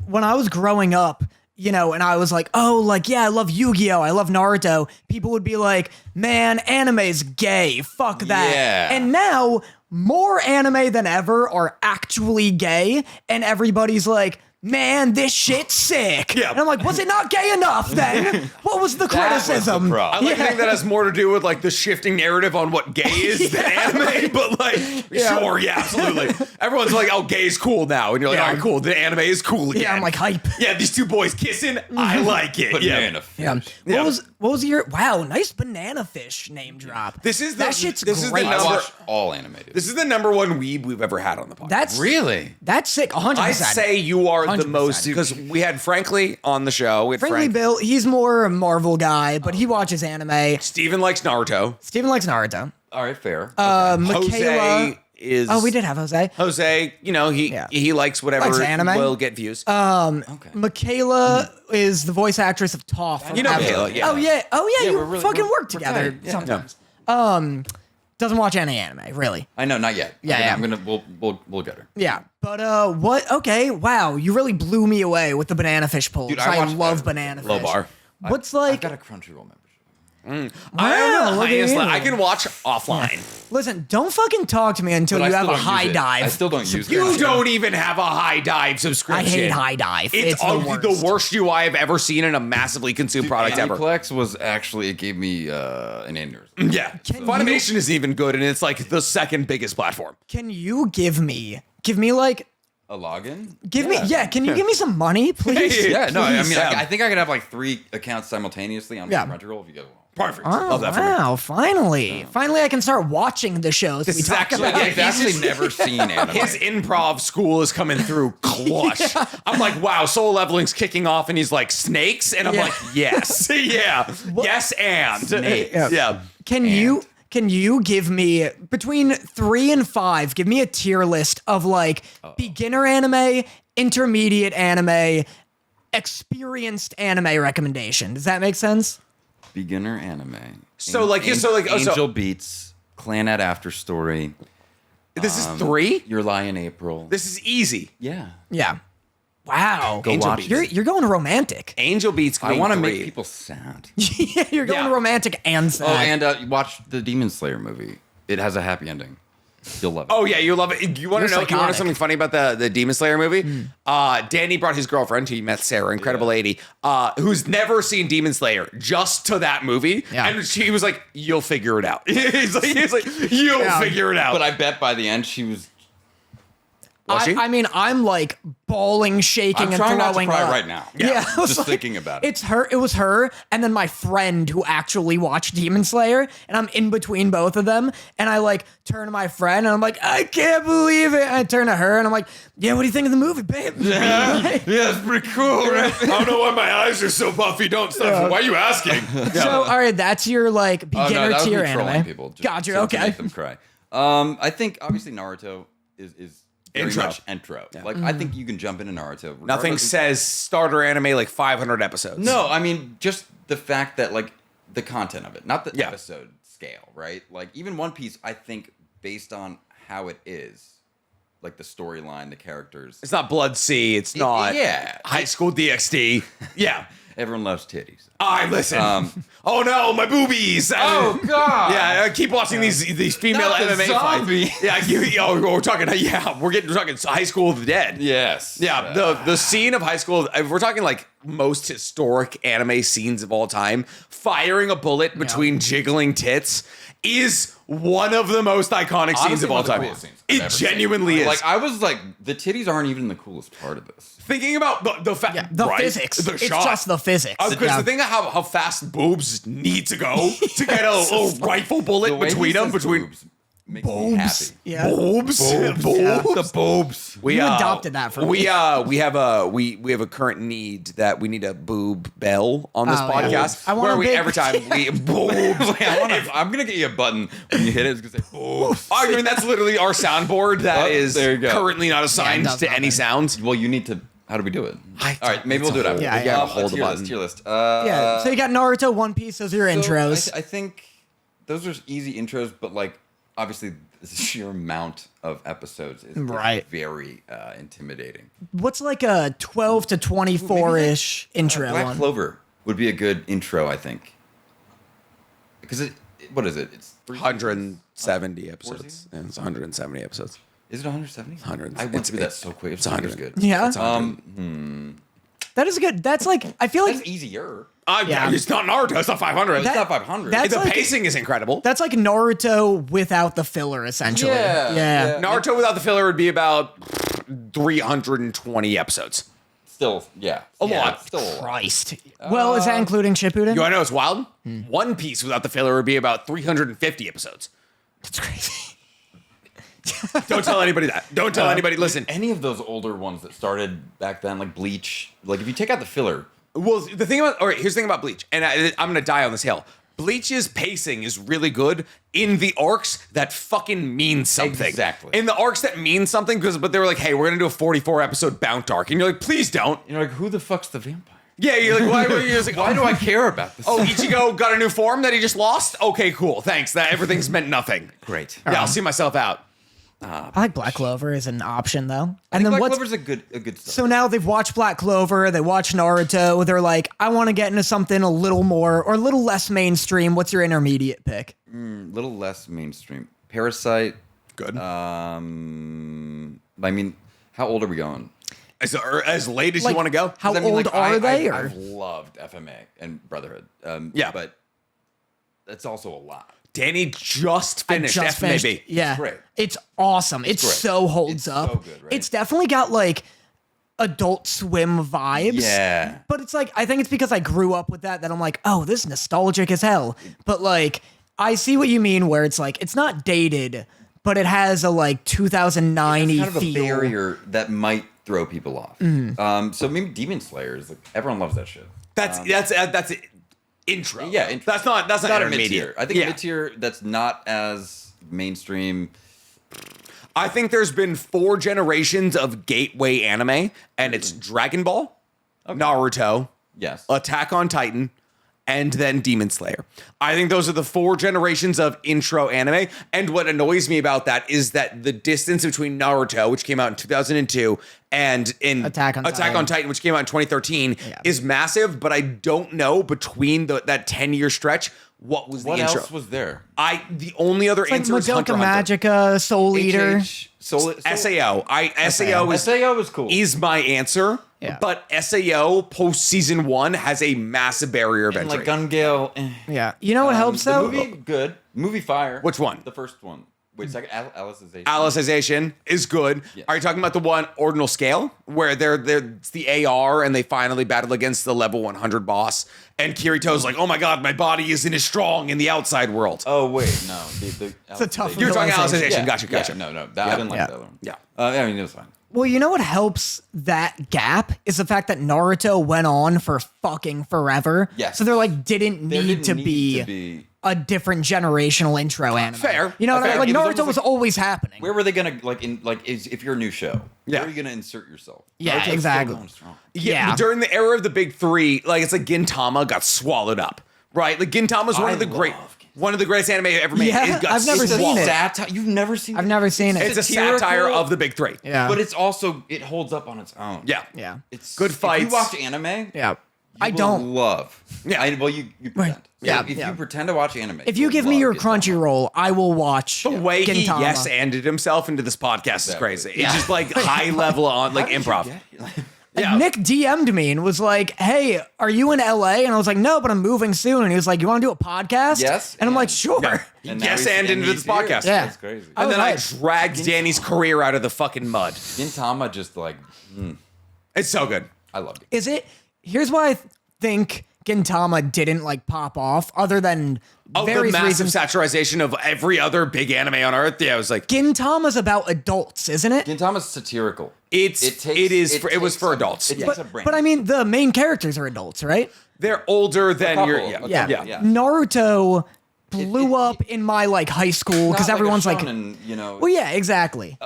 when I was growing up, and I was like, oh, like, yeah, I love Yu-Gi-Oh! I love Naruto. People would be like, man, anime's gay. Fuck that. Yeah. And now, more anime than ever are actually gay, and everybody's like, man, this shit's sick. Yeah. And I'm like, was it not gay enough then? What was the criticism? I like to think that has more to do with like the shifting narrative on what gay is than anime, but like, sure, yeah, absolutely. Everyone's like, oh, gay is cool now. And you're like, all right, cool. The anime is cool again. Yeah, I'm like, hype. Yeah, these two boys kissing. I like it. Banana fish. Yeah. Yeah. What was your nice banana fish name drop? This is that shit's this is the great. I number- watch all anime. Dude. This is the number one weeb we've ever had on the podcast. That's Really? That's sick. 100%. I say you are the 100%. most, because we had Frankly on the show. We had Frankly, Frank. Bill, he's more a Marvel guy, but he watches anime. Steven likes Naruto. Steven likes Naruto. All right, fair. Michaela. Jose is. Oh, we did have Jose. Jose, he likes whatever Likes anime. will get views. Okay. Michaela is the voice actress of Toph. from You know Avatar. Michaela, yeah. Oh yeah. Yeah, You we're really- fucking we're- work we're together tight. Yeah. sometimes. Doesn't watch any anime, really. I know, not yet. Yeah, I'm gonna we'll get her. Yeah, but what? Okay, wow, you really blew me away with the banana fish pull. Dude, I I watched love that. banana fish. Low bar. What's I've like? got a Crunchyroll membership. I am Wow, the look at highest you. I can watch offline. Listen, don't fucking talk to me until But you I have still a don't high use it. dive. I still don't use You it. don't even have a high dive I subscription. hate high dive. It's the worst UI I've ever seen in a massively consumed product ever. Aniplex was actually, it gave me an aneurysm. Yeah. Funimation is even good, and it's like the second biggest platform. Can you give me like A login? Can you give me some money, please? Yeah, no, I Please, mean, Sam. I think I could have like 3 accounts simultaneously on Yeah. Crunchyroll if you get one. Perfect. Oh, Love that for me. wow, finally I can start watching the shows This we is talk actually- about. yeah, I've actually never seen anime. His improv school is coming through clutch. I'm like, wow, Soul Leveling's kicking off, and he's like, snakes? And I'm Yeah. like, yes. Yeah. Yes, and. Snakes. Yeah. Can you give me between 3 and 5? Give me a tier list of like beginner anime, intermediate anime, experienced anime recommendation. Does that make sense? Beginner anime. Angel Beats, Clannad After Story. This is 3? Your Lie in April. This is easy. Yeah. Yeah. Wow. Go Angel watch Beats. it. You're going romantic. Angel Beats. I want to three. make people sad. Yeah, you're going Yeah. romantic and sad. Oh, and watch the Demon Slayer movie. It has a happy ending. You'll love it. Oh yeah, you love it. You want to You're know? You want to know psychotic. something funny about the Demon Slayer movie? Danny brought his girlfriend, who he met, Sarah, incredible lady, who's never seen Demon Slayer, just to that movie, Yeah. and she was like, "You'll figure it out." he's like, "You'll Yeah. figure it out." But I bet by the end she was. Was she? I mean, I'm like bawling, shaking, I'm and trying not to throwing cry up. right now. Yeah, I was Just thinking about it. It's her. It was her, and then my friend who actually watched Demon Slayer, and I'm in between both of them, and I like turn to my friend, and I'm like, I can't believe it. And I turn to her, and I'm like, Yeah, what do you think of the movie, babe? Yeah, it's pretty cool, right? I don't know why my eyes are so puffy. Don't stop. Why are you asking? So, all right, that's your like Oh, beginner that was tier me trolling anime. people. Just Gotcha. to Okay. make them cry. I think obviously Naruto is very Intro. much intro. Like I think you can jump into Naruto. Nothing regardless of- says starter anime like 500 episodes. No, I mean just the fact that like the content of it, not the Yeah. episode scale, right? Like even One Piece, I think based on how it is, like the storyline, the characters. It's not Blood Sea. It's not yeah. High School DxD. Yeah. Everyone loves titties. I listen. Oh no, my boobies! God! Yeah, I keep watching these female Not the MMA zombie. fights. Yeah, we're talking. Yeah, we're talking High School of the Dead. Yes. Yeah, the scene of High School. If we're talking like most historic anime scenes of all time, firing a bullet between jiggling tits is one of the most iconic scenes Honestly, of all one of the time. coolest scenes I've It ever seen. genuinely is. Like I was like, the titties aren't even the coolest part of this. Thinking about the fact, The right? physics. The It's shot. just the physics. Because Yeah. the thing of how fast boobs need to go to get a little rifle bullet The way he between them, says between boobs makes me happy. Yeah. boobs, The boobs. We You adopted that from we me. we have a current need that we need a boob bell on this Oh, yeah. podcast. I want where a we big- every time we boobs. I'm gonna get you a button when you hit it. It's gonna say boobs. I mean that's literally our soundboard that Oh, is there you go. currently not assigned does to any nothing. sounds. Well, you need to. How do we do it? I- All right, maybe it's we'll do it a after. whole- Yeah, yeah, hold the tier button. list. Tier list. Yeah. So you got Naruto, One Piece. Those are your intros. I think those are easy intros, but like obviously the sheer amount of episodes is Right. very intimidating. What's like a 12 to 24 ish intro Black one? Clover would be a good intro, I think, because what is it? It's 170 episodes. seasons? Yeah, it's 170 episodes. Is it 170? 100. I went through that so quick. It's 100. good. Yeah. That is good. That's like I feel like That's easier. Yeah. It's not Naruto. It's not 500. It's not 500. that's the like- pacing is incredible. that's like Naruto without the filler, essentially. Yeah. Naruto without the filler would be about 320 episodes. Still, yeah. A lot. Still a lot. Christ. Well, is that including Shippuden? You want to know what's wild? One Piece without the filler would be about 350 episodes. That's crazy. Don't tell anybody that. Don't tell anybody. Listen. Any of those older ones that started back then, like Bleach, like if you take out the filler, Well, the thing about, all right, here's the thing about Bleach, and I'm going to die on this hill. Bleach's pacing is really good in the arcs that fucking mean something. Exactly. In the arcs that mean something, but they were like, hey, we're going to do a 44 episode Bount arc. And you're like, please don't. you're like, who the fuck's the vampire? Yeah, you're like, why? You're just like, Why do I care about this? Oh, Ichigo got a new form that he just lost? Okay, cool. Thanks. That everything's meant nothing. Great. Yeah, I'll see myself out. I like Black Clover as an option though. I And think then Black what's Clover's a good start. so now they've watched Black Clover, they watch Naruto, they're like, I want to get into something a little more or a little less mainstream. What's your intermediate pick? A little less mainstream. Parasite. Good. I mean, how old are we going? As late as Like, you want to go? How 'Cause I mean, old like, are they? Or I've loved FMA and Brotherhood. Yeah. But that's also a lot. Danny just finished just FMAB. finished. Yeah, It's great. It's awesome. It great. so holds It's up. so good, right? It's definitely got like Adult Swim vibes. Yeah. But it's like I think it's because I grew up with that I'm like, oh, this is nostalgic as hell. But like I see what you mean where it's like it's not dated, but it has a like 2009 It's kind of a feel. barrier that might throw people off. So maybe Demon Slayer is like everyone loves that shit. That's intro. Yeah, intro. That's not Not a intermediate. mid-tier. I think Yeah. a mid-tier that's not as mainstream. I think there's been 4 generations of gateway anime, and it's Dragon Ball, Naruto, Yes. Attack on Titan, and then Demon Slayer. I think those are the 4 generations of intro anime. And what annoys me about that is that the distance between Naruto, which came out in 2002, and in Attack on Titan, which came out in 2013, is massive. But I don't know between that 10-year stretch what was the intro. What else was there? The only other answer is Hunter Madoka x Hunter. Magica, Soul Eater. SAO. SAO is cool. Is my answer. Yeah. But SAO post season 1 has a massive barrier of And entry. like Gun Gale. Yeah. You know what helps the though? movie, good. Movie Fire. Which one? The first one. Wait, second. Alicization. Alicization is good. Yes. Are you talking about the one Ordinal Scale where it's the AR and they finally battle against the level 100 boss and Kirito's like, oh my god, my body isn't as strong in the outside world. Oh wait, no. It's a tough You're talking realization. Alicization. Gotcha. Yeah, no. I didn't like Yeah. that one. Yeah. I mean, it was fine. Well, you know what helps that gap is the fact that Naruto went on for fucking forever. Yes. So they're like didn't There need didn't to need to be be- a different generational intro anime. Fair. You know what I Fair. mean? It Like was Naruto was almost always happening. Where were they gonna if you're a new show? Yeah. Where are you gonna insert yourself? Yeah, Naruto's still exactly. going strong. Yeah. During the era of the big 3, like it's like Gintama got swallowed up, right? Like Gintama's one I of the love one of the greatest anime ever made. Yeah, It got I've never swallowed. seen it. Satire. You've never seen? I've never seen it. It's a satirical, satire of the big 3. Yeah. But it's also it holds up on its own. Yeah. Yeah. It's Good If fights. you watch anime, Yeah. you I will don't. love. Yeah. You pretend. Yeah, If yeah. you pretend to watch anime, If you you'll give me love your Gintama. Crunchyroll, I will watch The way he Gintama. yes-anded himself into this podcast is Exactly. crazy. It's just like high level on like improv. Yeah. Nick DM'd me and was like, "Hey, are you in LA?" And I was like, "No, but I'm moving soon." And he was like, "You want to do a podcast?" Yes, And I'm like, and- "Sure." Yeah. And now Yes, he's- and into he's this podcast. here. Yeah. That's crazy. And then I Alright. dragged Danny's career out of the fucking mud. Gintama just like It's so good. I loved it. Is it? Here's why I think Gintama didn't like pop off, other than Oh, the various massive reasons. saturation of every other big anime on earth. Yeah, it was like Gintama's about adults, isn't it? Gintama's satirical. it was for adults. It takes a brain. But I mean, the main characters are adults, right? They're older than couple, your a yeah. couple, Yeah. yeah. Naruto blew up in my like high school because Not everyone's like, like, a shonen, you know. well, yeah, exactly.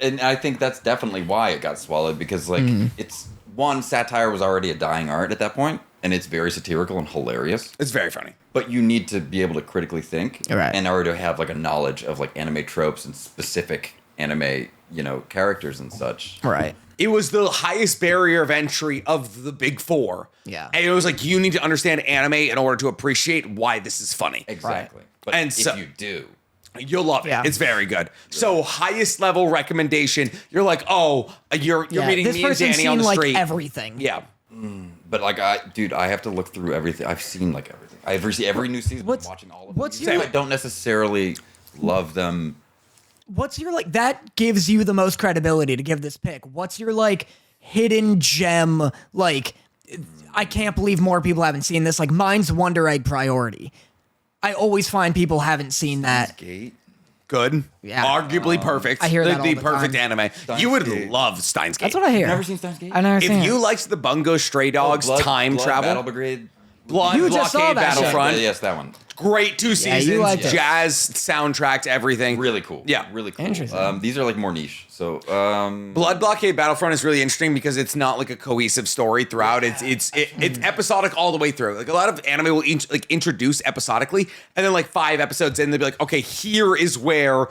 And I think that's definitely why it got swallowed because like it's one satire was already a dying art at that point, and it's very satirical and hilarious. It's very funny. But you need to be able to critically think, Right. and already have like a knowledge of like anime tropes and specific anime, characters and such. Right. It was the highest barrier of entry of the big 4. Yeah. And it was like you need to understand anime in order to appreciate why this is funny. Exactly. But And if so- you do, You'll love it. Yeah. It's very good. So highest level recommendation. You're like, oh, you're Yeah, meeting this me and person's Danny on seen the like street. everything. Yeah. but like I have to look through everything. I've seen like everything. I've seen every new season. What's- I'm watching all of what's them. your- I don't necessarily love them. What's your like? That gives you the most credibility to give this pick. What's your like hidden gem? Like, I can't believe more people haven't seen this. Like, mine's Wonder Egg Priority. I always find people haven't seen that. Gate. Good. Yeah. Arguably perfect. I hear that all the the perfect time. anime. Steins You would Gate. love Steins Gate. That's what I hear. Never seen Steins Gate? I've never seen If you it. liked the Bungo Stray Dogs time travel, Battle Brigade. Blood You just Blockade saw that shit. Battlefront, Yes, that one. great 2 you seasons, liked it. jazz soundtrack to everything. Really cool. Yeah. really cool. Interesting. These are like more niche. So Blood Blockade Battlefront is really interesting because it's not like a cohesive story throughout. It's episodic all the way through. Like a lot of anime will introduce episodically, and then like 5 episodes in, they'll be like, okay, here is where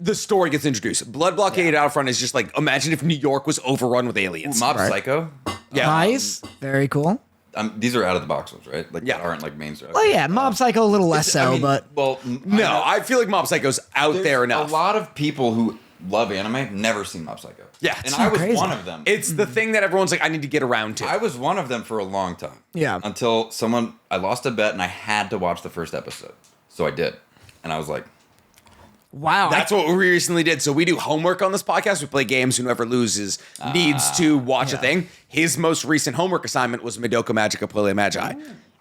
the story gets introduced. Blood Blockade Battlefront is just like, imagine if New York was overrun with aliens. Mob Psycho. Yeah. Nice. Very cool. These are out of the box ones, right? Like Yeah. that aren't like mainstream. Oh yeah, Mob Psycho a little less so, but well, No, I feel like Mob Psycho's out there enough. A lot of people who love anime never seen Mob Psycho. Yeah. and It's I was crazy. one of them. It's the thing that everyone's like, I need to get around to. I was one of them for a long time. Yeah. Until I lost a bet and I had to watch the first episode, so I did, and I was like, wow. That's what we recently did. So we do homework on this podcast. We play games. Whoever loses needs to watch a thing. His most recent homework assignment was Madoka Magica Puella Magi.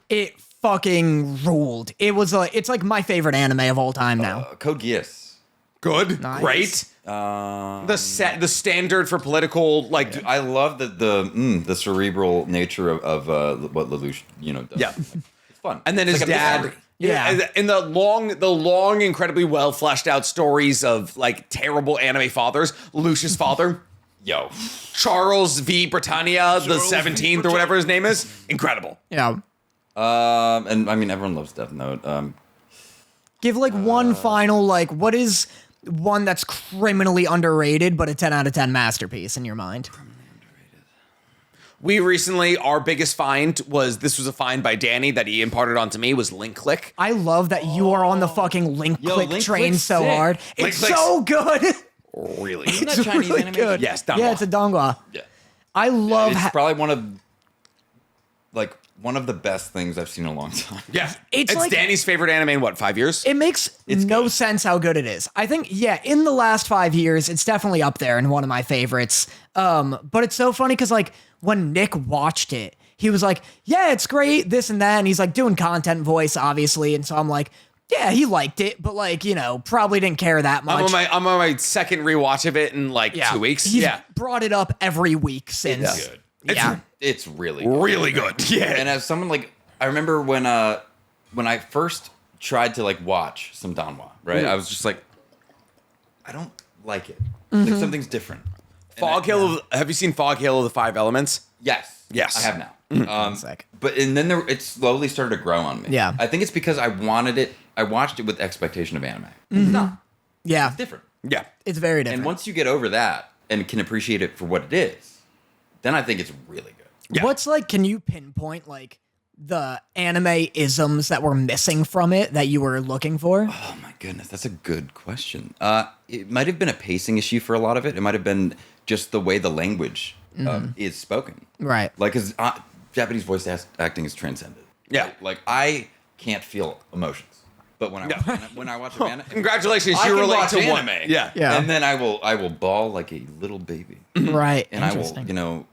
it fucking ruled. It was it's like my favorite anime of all time now. Code Geass. Good, Nice. great. The standard for political like. I love the cerebral nature of what Lelouch does. Yeah. It's fun. And then It's his like a dad. mystery. Yeah. And the long, incredibly well fleshed out stories of like terrible anime fathers. Lucius' father, Yo, Charles V. Britannia, the 17th or whatever his name is. Incredible. Yeah. And I mean, everyone loves Death Note. Give like one final, like, what is one that's criminally underrated, but a 10 out of 10 masterpiece in your mind? We recently, our biggest find was a find by Danny that he imparted onto me, was Link Click. I love that you are on the fucking Link Click Link train Click's so sick. hard. Link It's Click's- so good. Really? Isn't that It's Chinese really animation? good. Yes, Donghua. Yeah, it's a Donghua. Yeah. I love It's probably one of the best things I've seen in a long time. Yeah. It's It's like- Danny's favorite anime in what, 5 years? It makes no sense how good it is. I think, yeah, in the last 5 years, it's definitely up there and one of my favorites. But it's so funny because, like, when Nick watched it, he was like, yeah, it's great, this and that. And he's, like, doing content voice, obviously. And so I'm like, yeah, he liked it, but, like, you know, probably didn't care that much. I'm on my second rewatch of it in like 2 weeks. He's Yeah. brought it up every week since. It's good. Yeah. It's really good. Really good. Yeah. And as someone like, I remember when I first tried to like watch some Donghua, right? I was just like, I don't like it. Like something's different. Fog Hill. Have you seen Fog Hill of the Five Elements? Yes. Yes. I have now. Sick. And then it slowly started to grow on me. Yeah. I think it's because I watched it with expectation of anime. It's not. Yeah, It's different. Yeah. it's very different. And once you get over that and can appreciate it for what it is, then I think it's really good. Yeah. What's like, can you pinpoint like the anime isms that were missing from it that you were looking for? Oh my goodness, that's a good question. It might have been a pacing issue for a lot of it. It might have been just the way the language is spoken. Right. Like, because Japanese voice acting is transcended. Yeah. Like I can't feel emotions, but when I watch a anime, Congratulations, I you can relate watch to anime. one. Yeah. Yeah. and then I will bawl like a little baby, Right. and I will, Interesting. you know,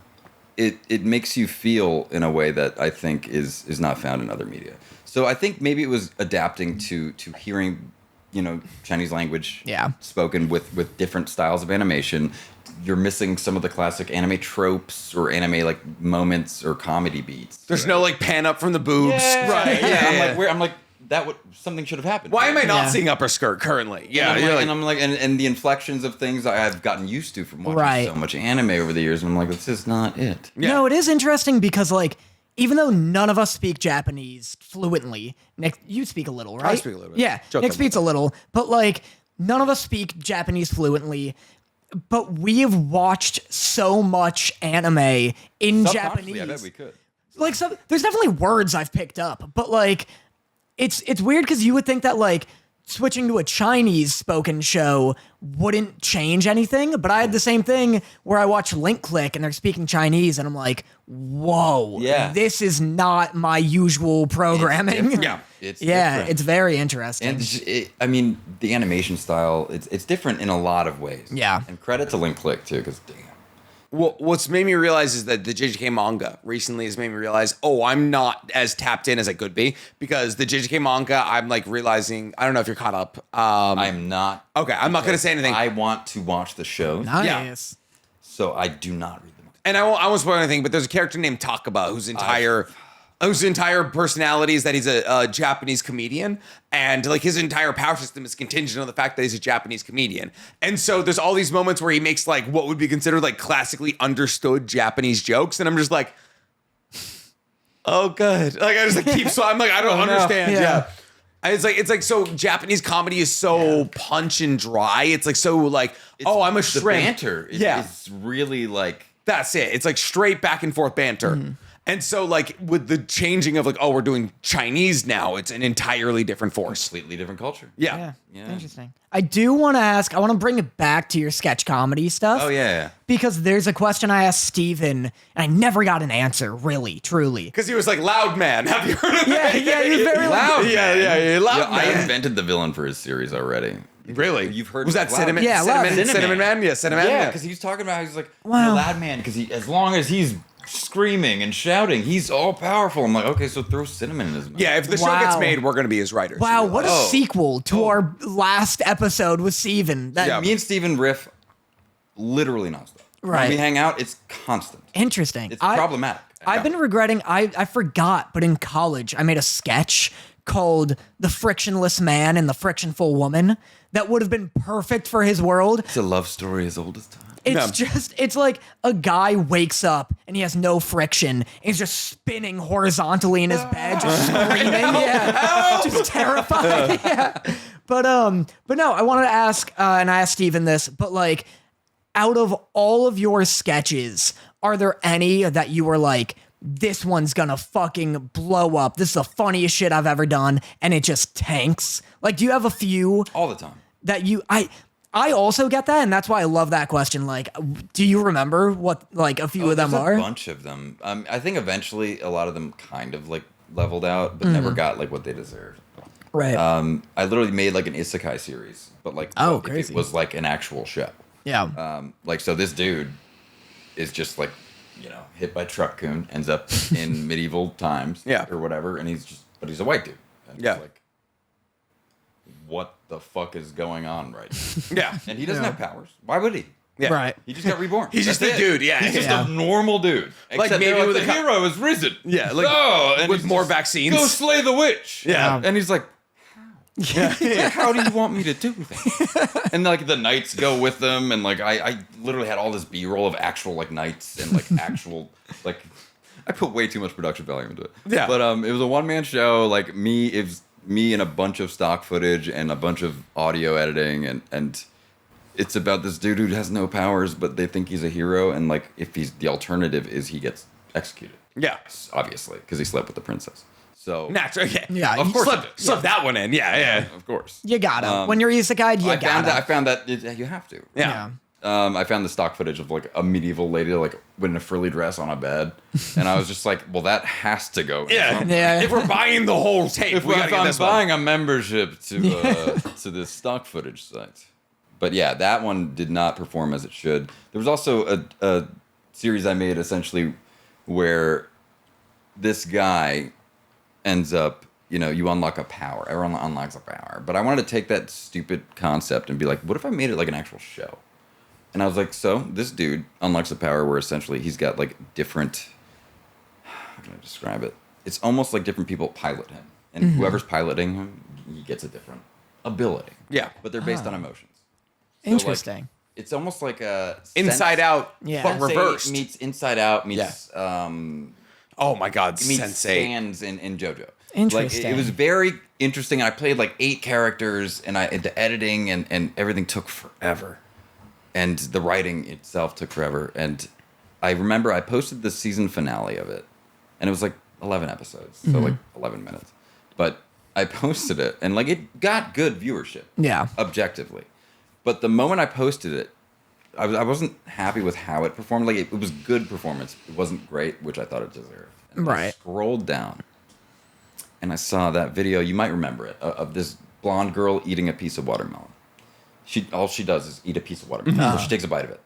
it makes you feel in a way that I think is not found in other media. So I think maybe it was adapting to hearing, you know, Chinese language spoken with different styles of animation. You're missing some of the classic anime tropes or anime like moments or comedy beats. There's no like pan up from the boobs. Right. Yeah. I'm like something should have happened. Why am I not Yeah. seeing upper skirt currently? Yeah. And, You're I'm like, and the inflections of things I've gotten used to from watching so much anime over the years. And I'm like, this is not it. Yeah. No, it is interesting because like, even though none of us speak Japanese fluently, Nick, you speak a little, right? I speak a little bit. Yeah, Joke Nick on speaks a little, but like, none of us speak Japanese fluently. But we have watched so much anime in Subconsciously, Japanese. I bet we could. Like, there's definitely words I've picked up, but like, it's weird because you would think that like switching to a Chinese spoken show wouldn't change anything, but I had the same thing where I watch Link Click and they're speaking Chinese and I'm like, whoa, Yeah. this is not my usual programming. Yeah. It's Yeah, different. it's very interesting. And I mean, the animation style, it's different in a lot of ways. Yeah. And credit to Link Click too, because damn. Well, what's made me realize is that the JJK manga recently has made me realize, oh, I'm not as tapped in as I could be, because the JJK manga, I'm like realizing, I don't know if you're caught up. I'm not. Okay, I'm not going to say anything. I want to watch the show, Nice. so I do not read the book. And I won't spoil anything, but there's a character named Takaba whose entire personality is that he's a Japanese comedian, and like his entire power system is contingent on the fact that he's a Japanese comedian. And so there's all these moments where he makes like what would be considered like classically understood Japanese jokes, and I'm just like, oh, good. Like I just like keep so I'm like I don't understand. Yeah. Yeah. It's like so Japanese comedy is so punch and dry. It's like so like I'm a The shrimp. banter is really like. That's it. It's like straight back and forth banter. Mm-hmm. And so like with the changing of like, oh, we're doing Chinese now, it's an entirely different force. Completely different culture. Yeah. Yeah. Interesting. I do want to ask, I want to bring it back to your sketch comedy stuff. Oh yeah. Because there's a question I asked Steven, and I never got an answer, really, truly. Because he was like, loud man. Have you heard of Yeah, that? yeah, he was very Loud. Yeah, loud Yeah, I man. invented the villain for his series already. Really? You've heard Was that Loud Cinnamon? Man? Yeah, Loud Man. Cinnamon Man? Yeah, Cinnamon Man. Yeah, Yeah. because he was talking about he's like, Wow. Loud Man, because as long as he's screaming and shouting, he's all powerful. I'm like, okay, so throw cinnamon in his mouth. Yeah, if the show Wow. gets made, we're going to be his writers. Wow, what a Oh. sequel to our last episode with Steven. That Yeah. Me and Steven riff literally nonstop. Right. When we hang out, it's constant. Interesting. It's problematic. I've been regretting, I forgot, but in college, I made a sketch called The Frictionless Man and the Frictionful Woman that would have been perfect for his world. It's a love story as old as time. It's like a guy wakes up and he has no friction and he's just spinning horizontally in his bed, just screaming. Just terrified. But no, I wanted to ask, and I asked Steven this, but like, out of all of your sketches, are there any that you were like, this one's gonna fucking blow up? This is the funniest shit I've ever done, and it just tanks. Like, do you have a few All the time. that you? I also get that, and that's why I love that question. Like, do you remember what like a few of them There's are? a bunch of them. I think eventually a lot of them kind of like leveled out, but never got like what they deserved. Right. I literally made like an Isekai series, but like if crazy. it was like an actual show. Yeah. Like, so this dude is just like, hit by truck coon, ends up in medieval times, or whatever, and but he's a white dude. And it's like, what the fuck is going on right now? Yeah. And he doesn't have powers. Why would he? Yeah. Right. He just got reborn. He's just That's a it. dude, yeah. He's just Yeah. a normal dude. Like, Except maybe they're with like, a the co- hero is risen. Yeah, like, and with he's more just, vaccines. Go slay the witch. Yeah. And he's like, how? Like, how do you want me to do that? And like the knights go with them, and like I literally had all this B-roll of actual like knights and like actual like I put way too much production value into it. Yeah. But it was a one-man show. Like it was me and a bunch of stock footage and a bunch of audio editing, and it's about this dude who has no powers, but they think he's a hero, and like if he's the alternative is he gets executed. Yeah. Obviously, because he slept with the princess. So Natural. Yeah. Yeah, of you course, Slip that one in. Yeah. of course. You gotta. When you're isekai, you I gotta. found that you have to. Yeah. I found the stock footage of like a medieval lady like in a frilly dress on a bed, and I was just like, well, that has to go. Yeah. Yeah. If we're buying the whole tape, If we gotta get I'm this one. buying a membership to to this stock footage site, but yeah, that one did not perform as it should. There was also a series I made essentially where this guy ends up, you unlock a power. Everyone unlocks a power. But I wanted to take that stupid concept and be like, what if I made it like an actual show? And I was like, so this dude unlocks a power where essentially he's got like different, how can I describe it? It's almost like different people pilot him. And whoever's piloting him, he gets a different ability. Yeah. But they're based on emotions. So, Interesting. like, it's almost like a Inside Out, Yeah. but Sensei reversed. meets Inside Out meets Oh my God, meets Sensei. stands in JoJo. Interesting. Like, it was very interesting. I played like 8 characters, and the editing and everything took forever, and the writing itself took forever. And I remember I posted the season finale of it, and it was like 11 episodes, so like 11 minutes. But I posted it, and like it got good viewership. Yeah. Objectively, but the moment I posted it, I wasn't happy with how it performed. Like it was good performance. It wasn't great, which I thought it deserved. And I Right. scrolled down, and I saw that video. You might remember it of this blonde girl eating a piece of watermelon. All she does is eat a piece of watermelon. So she takes a bite of it.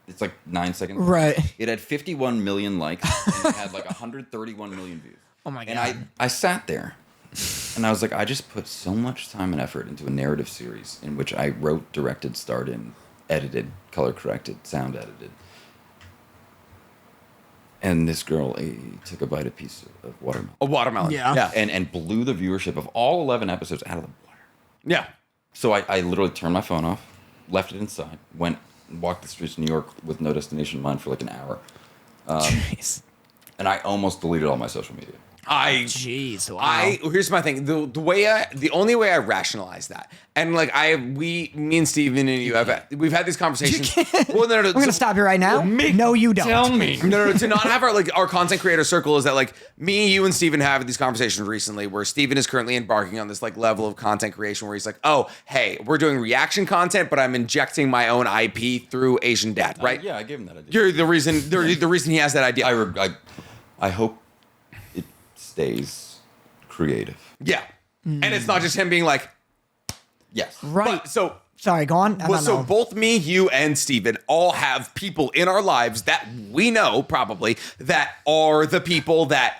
It's like 9 seconds. Right. It had 51 million likes and it had like 131 million views. Oh my God. And I sat there and I was like, I just put so much time and effort into a narrative series in which I wrote, directed, starred in, edited, color corrected, sound edited. And this girl took a bite of piece of watermelon. A watermelon. Yeah. Yeah. And blew the viewership of all 11 episodes out of the water. Yeah. So I literally turned my phone off, left it inside, walked the streets of New York with no destination in mind for like an hour. Jeez. And I almost deleted all my social media. Jeez. Wow. Here's my thing. The only way I rationalize that, and like me and Steven and you we've had these conversations. Well, no. We're gonna stop you right now. No, you don't. Tell me. No, to not have our content creator circle is that like me, you, and Steven have these conversations recently where Steven is currently embarking on this like level of content creation where he's like, oh, hey, we're doing reaction content, but I'm injecting my own IP through Asian Dad, right? Yeah, I gave him that idea. You're the reason. The reason he has that idea. I hope it stays creative. Yeah, and it's not just him being like, Yes. Right. but, so. Sorry, go on. I Well, don't so know. both me, you, and Steven all have people in our lives that we know probably that are the people that,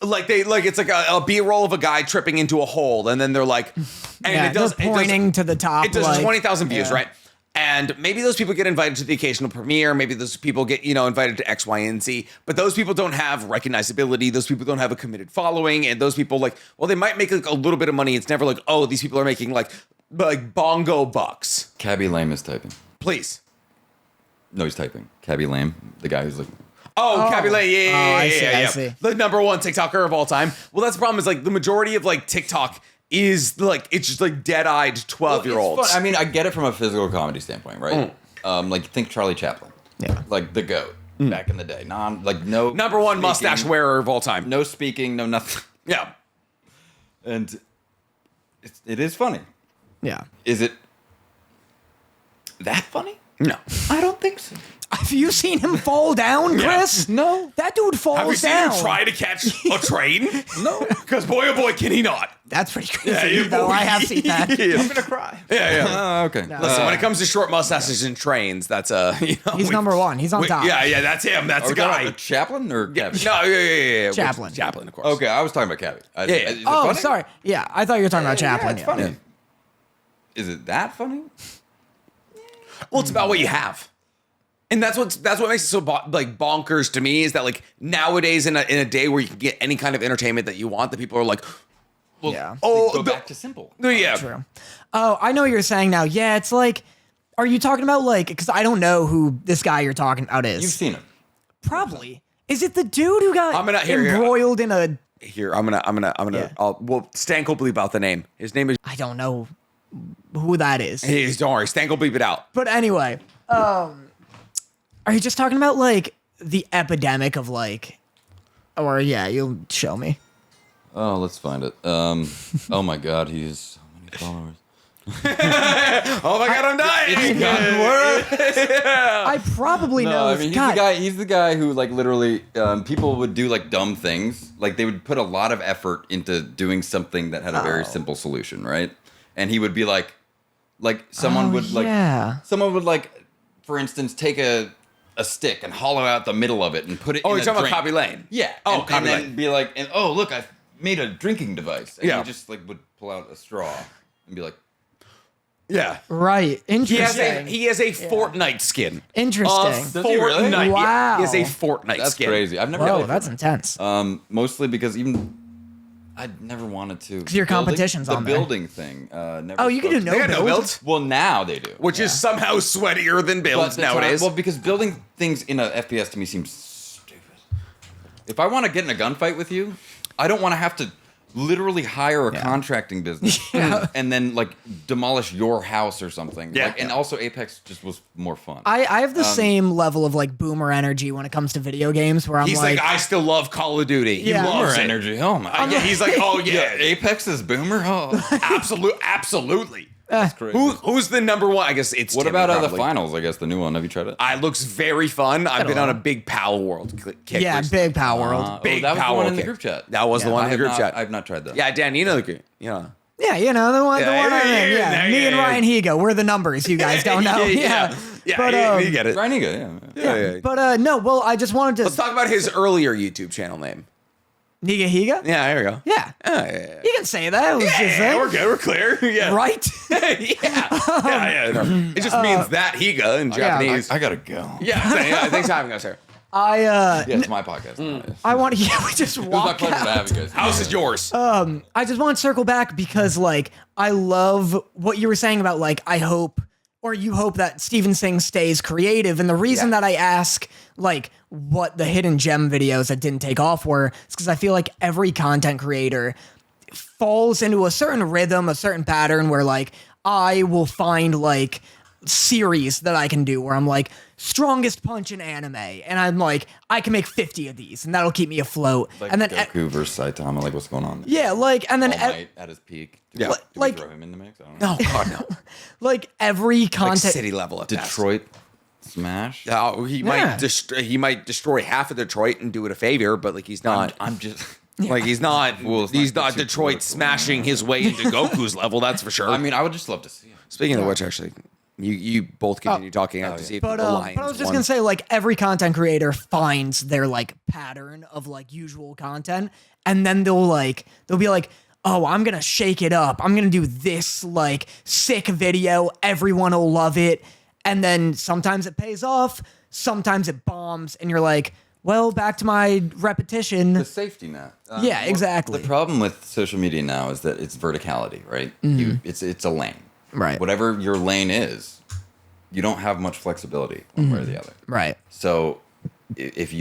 like it's like a B-roll of a guy tripping into a hole, and then they're like, and Yeah, they're pointing to the top. It does like, 20,000 views, yeah. right? And maybe those people get invited to the occasional premiere. Maybe those people get, invited to X, Y, and Z. But those people don't have recognizability. Those people don't have a committed following. And those people, they might make like a little bit of money. It's never like, oh, these people are making like bongo bucks. Cabby Lame is typing. Please. No, he's typing. Cabby Lame, the guy who's like, Capulet, I see. The number one TikToker of all time. Well, that's the problem is like the majority of like TikTok is like, it's just like dead-eyed 12-year-olds. Well, I mean, I get it from a physical comedy standpoint, right? Like think Charlie Chaplin. Yeah. Like the GOAT back in the day. No Number one speaking, mustache wearer of all time. No speaking, no nothing. Yeah. And it is funny. Yeah. Is it that funny? No. I don't think so. Have you seen him fall down, Chris? No. That dude falls down. Have you seen him try to catch a train? No. Because boy, oh boy, can he not. That's pretty crazy, Yeah, though. I have seen that. Yeah. I'm gonna cry. Yeah. Okay. Listen, when it comes to short mustaches and trains, that's He's number one. He's on top. Yeah, that's him. That's the guy. Chaplin or Cabby? No, yeah. Chaplin. Chaplin, of course. Okay, I was talking about Cabby. Yeah. Is it Oh, funny? sorry. Yeah, I thought you were talking about Chaplin. Yeah, it's funny. Yeah. Is it that funny? Well, it's about what you have. And that's what makes it so like bonkers to me is that like nowadays in a day where you can get any kind of entertainment that you want, that people are like, well, Yeah. Go back to simple. yeah. True. Oh, I know what you're saying now. Yeah, it's like, are you talking about like, because I don't know who this guy you're talking about is. You've seen him. Probably. Is it the dude who got I'm gonna- here. embroiled in a, Here, I'm gonna. Yeah. Stank will bleep out the name. His name is. I don't know who that is. Don't worry, Stank will bleep it out. But anyway, are you just talking about like the epidemic of like, or yeah, you'll show me. Oh, let's find it. Oh my God, he has so many followers. Oh my God, I'm dying. It's gotten worse. I probably know. I this mean, guy. he's the guy who like literally people would do like dumb things. Like they would put a lot of effort into doing something that had a very simple solution, right? And he would be like someone would like, for instance, take a stick and hollow out the middle of it and put it. Oh, in you're talking drink. about Copy Lane. Yeah. Oh, and Copy then Lane. be like, look, I've made a drinking device. And Yeah. he just like would pull out a straw and be like, Yeah. Right. Interesting. He has a Fortnite skin. Interesting. Does he really? Fortnite. Wow. He has a Fortnite that's skin. crazy. I've never. Whoa, played that's Fortnite. intense. Mostly because even I never wanted to. 'Cause your competition's on there. The building thing. Never Oh, you can do spoke no They got no build? build, Well, now they do. which is somehow sweatier than builds the time- nowadays. well, because building things in a FPS to me seems stupid. If I want to get in a gunfight with you, I don't want to have to literally hire a contracting business and then like demolish your house or something. Yeah. Like, and also Apex just was more fun. I have the same level of like boomer energy when it comes to video games where I'm He's like, I still love Call of Duty. He Yeah. loves Boomer it. energy. Oh my. Yeah, he's like, oh yeah, Apex is boomer. Oh, absolutely. that's crazy. Who's the number one? I guess it's. What Timmy, about the probably. finals? I guess the new one. Have you tried it? It looks very fun. I've been on a big Pal World kick. yeah, recently. big Power World. Big that was Power the one in the kick. group chat. That was the one in the group chat. I've not tried that. Yeah, Dan, you know the group. You know. Yeah, you know the one. Yeah, the one I'm in. yeah, Yeah, me and yeah. Ryan Higa. We're the numbers. You guys don't know. Yeah, but you get it. Reiniga, Yeah. but no. Well, I just wanted to. Let's talk about his earlier YouTube channel name. Niga Higa. Yeah, there we go. Yeah, Yeah. you can say that. It was his Yeah, thing. we're good. We're clear. Yeah. Right. Yeah. No. It just means that Higa in Japanese. I gotta go. Yeah. Thanks for having us here. I Yeah, it's my podcast. I want. Yeah, we just It was my walk pleasure to out. have you guys. House is yours. I just want to circle back because like I love what you were saying about like I hope or you hope that Steven Singh stays creative, and the reason that I ask like what the hidden gem videos that didn't take off were is because I feel like every content creator falls into a certain rhythm, a certain pattern where like I will find like series that I can do where I'm like strongest punch in anime, and I'm like I can make 50 of these, and that'll keep me afloat. Like and then Goku versus Saitama, like what's going on? yeah, like and then All Might at his peak. Yeah. Do we like- throw him in the mix? I don't know. Oh God, no. like every Like content. city level at best. Detroit Smash. He might destroy half of Detroit and do it a favor, but like he's not. I'm just. Like he's not. Well, it's he's not not too Detroit political. smashing his way into Goku's level. That's for sure. I mean, I would just love to see him. Speaking of which, actually, you both continue talking. I have to see if But, the Lions but I was just won. gonna say, like every content creator finds their like pattern of like usual content, and then they'll be like, oh, I'm gonna shake it up. I'm gonna do this like sick video. Everyone will love it, and then sometimes it pays off, sometimes it bombs, and you're like, well, back to my repetition. The safety net. Yeah, exactly. The problem with social media now is that it's verticality, right? It's a lane. Right. Whatever your lane is, you don't have much flexibility one way or the other. Right. So if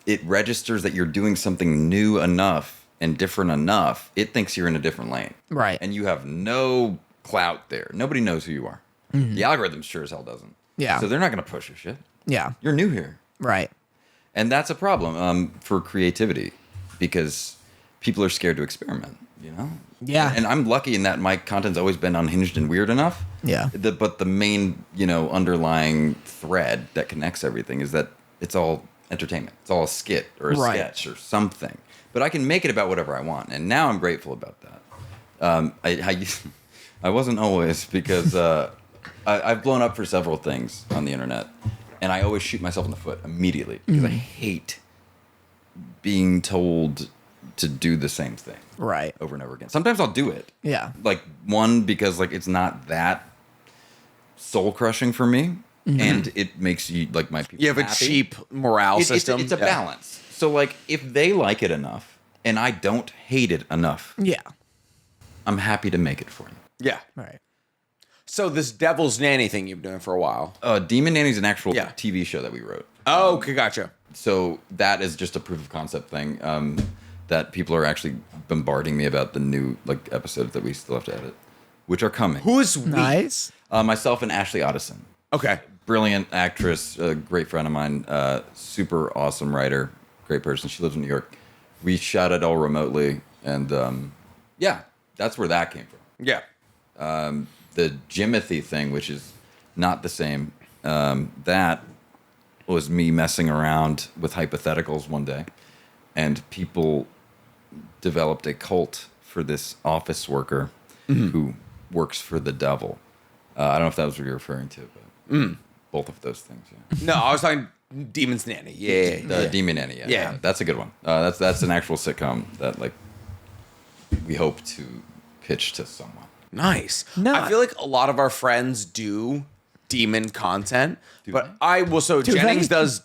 it registers that you're doing something new enough and different enough, it thinks you're in a different lane. Right. And you have no clout there. Nobody knows who you are. The algorithm sure as hell doesn't. Yeah. So they're not going to push your shit. Yeah. You're new here. Right. And that's a problem for creativity because people are scared to experiment, you know? Yeah. And I'm lucky in that my content's always been unhinged and weird enough. Yeah. But the main, underlying thread that connects everything is that it's all entertainment. It's all a skit or a sketch or something. But I can make it about whatever I want. And now I'm grateful about that. I wasn't always because I've blown up for several things on the internet. And I always shoot myself in the foot immediately because I hate being told to do the same thing Right. over and over again. Sometimes I'll do it. Yeah. Like because like it's not that soul crushing for me, and it makes you like my people. You have happy. a cheap morale system. It's a balance. So like if they like it enough and I don't hate it enough, Yeah. I'm happy to make it for you. Yeah. Right. So this Devil's Nanny thing you've been doing for a while. Demon Nanny is an actual Yeah. TV show that we wrote. Oh, okay, gotcha. So that is just a proof of concept thing that people are actually bombarding me about the new like episodes that we still have to edit, which are coming. Who is we? Nice. Myself and Ashley Otteson. Okay. Brilliant actress, a great friend of mine, super awesome writer, great person. She lives in New York. We shot it all remotely, and yeah, that's where that came from. Yeah. The Jimothy thing, which is not the same, that was me messing around with hypotheticals one day, and people developed a cult for this office worker who works for the devil. I don't know if that was what you're referring to, but both of those things. Yeah. No, I was talking Demon's Nanny. Yeah. Demon Nanny. Yeah, Yeah. that's a good one. That's an actual sitcom that like we hope to pitch to someone. Nice. No. I feel like a lot of our friends do demon content, but they? I will. So Do Jennings they? does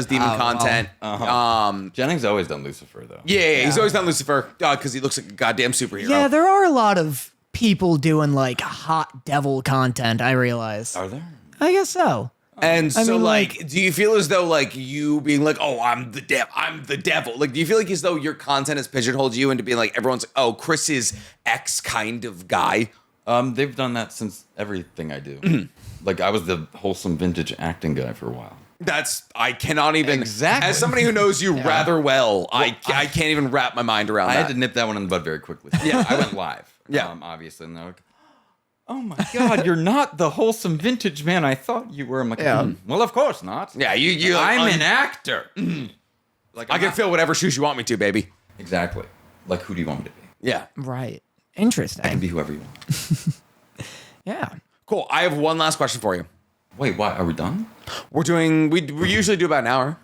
demon Oh, content. Jennings always done Lucifer though. Yeah, he's always done Lucifer because he looks like a goddamn superhero. Yeah, there are a lot of people doing like hot devil content, I realize. Are there? I guess so. And so, mean, like, do you feel as though, like, you being like, oh, I'm the devil? Like, do you feel like as though your content has pigeonholed you into being like, everyone's like, oh, Chris is X kind of guy? They've done that since everything I do. Like I was the wholesome vintage acting guy for a while. I cannot even, Exactly. as somebody who knows you rather well, I can't even wrap my mind around I that. had to nip that one in the bud very quickly. Yeah, I went live. Yeah. Obviously, and they're like, "Oh my god, you're not the wholesome vintage man I thought you were." I'm like, "Well, of course not. Yeah, you I'm an actor. Like I can fill whatever shoes you want me to, baby. exactly. Like, who do you want me to be? Yeah. Right. I can Interesting. be whoever you want. Yeah. Cool. I have one last question for you. Wait, why are we done? We usually do about an hour.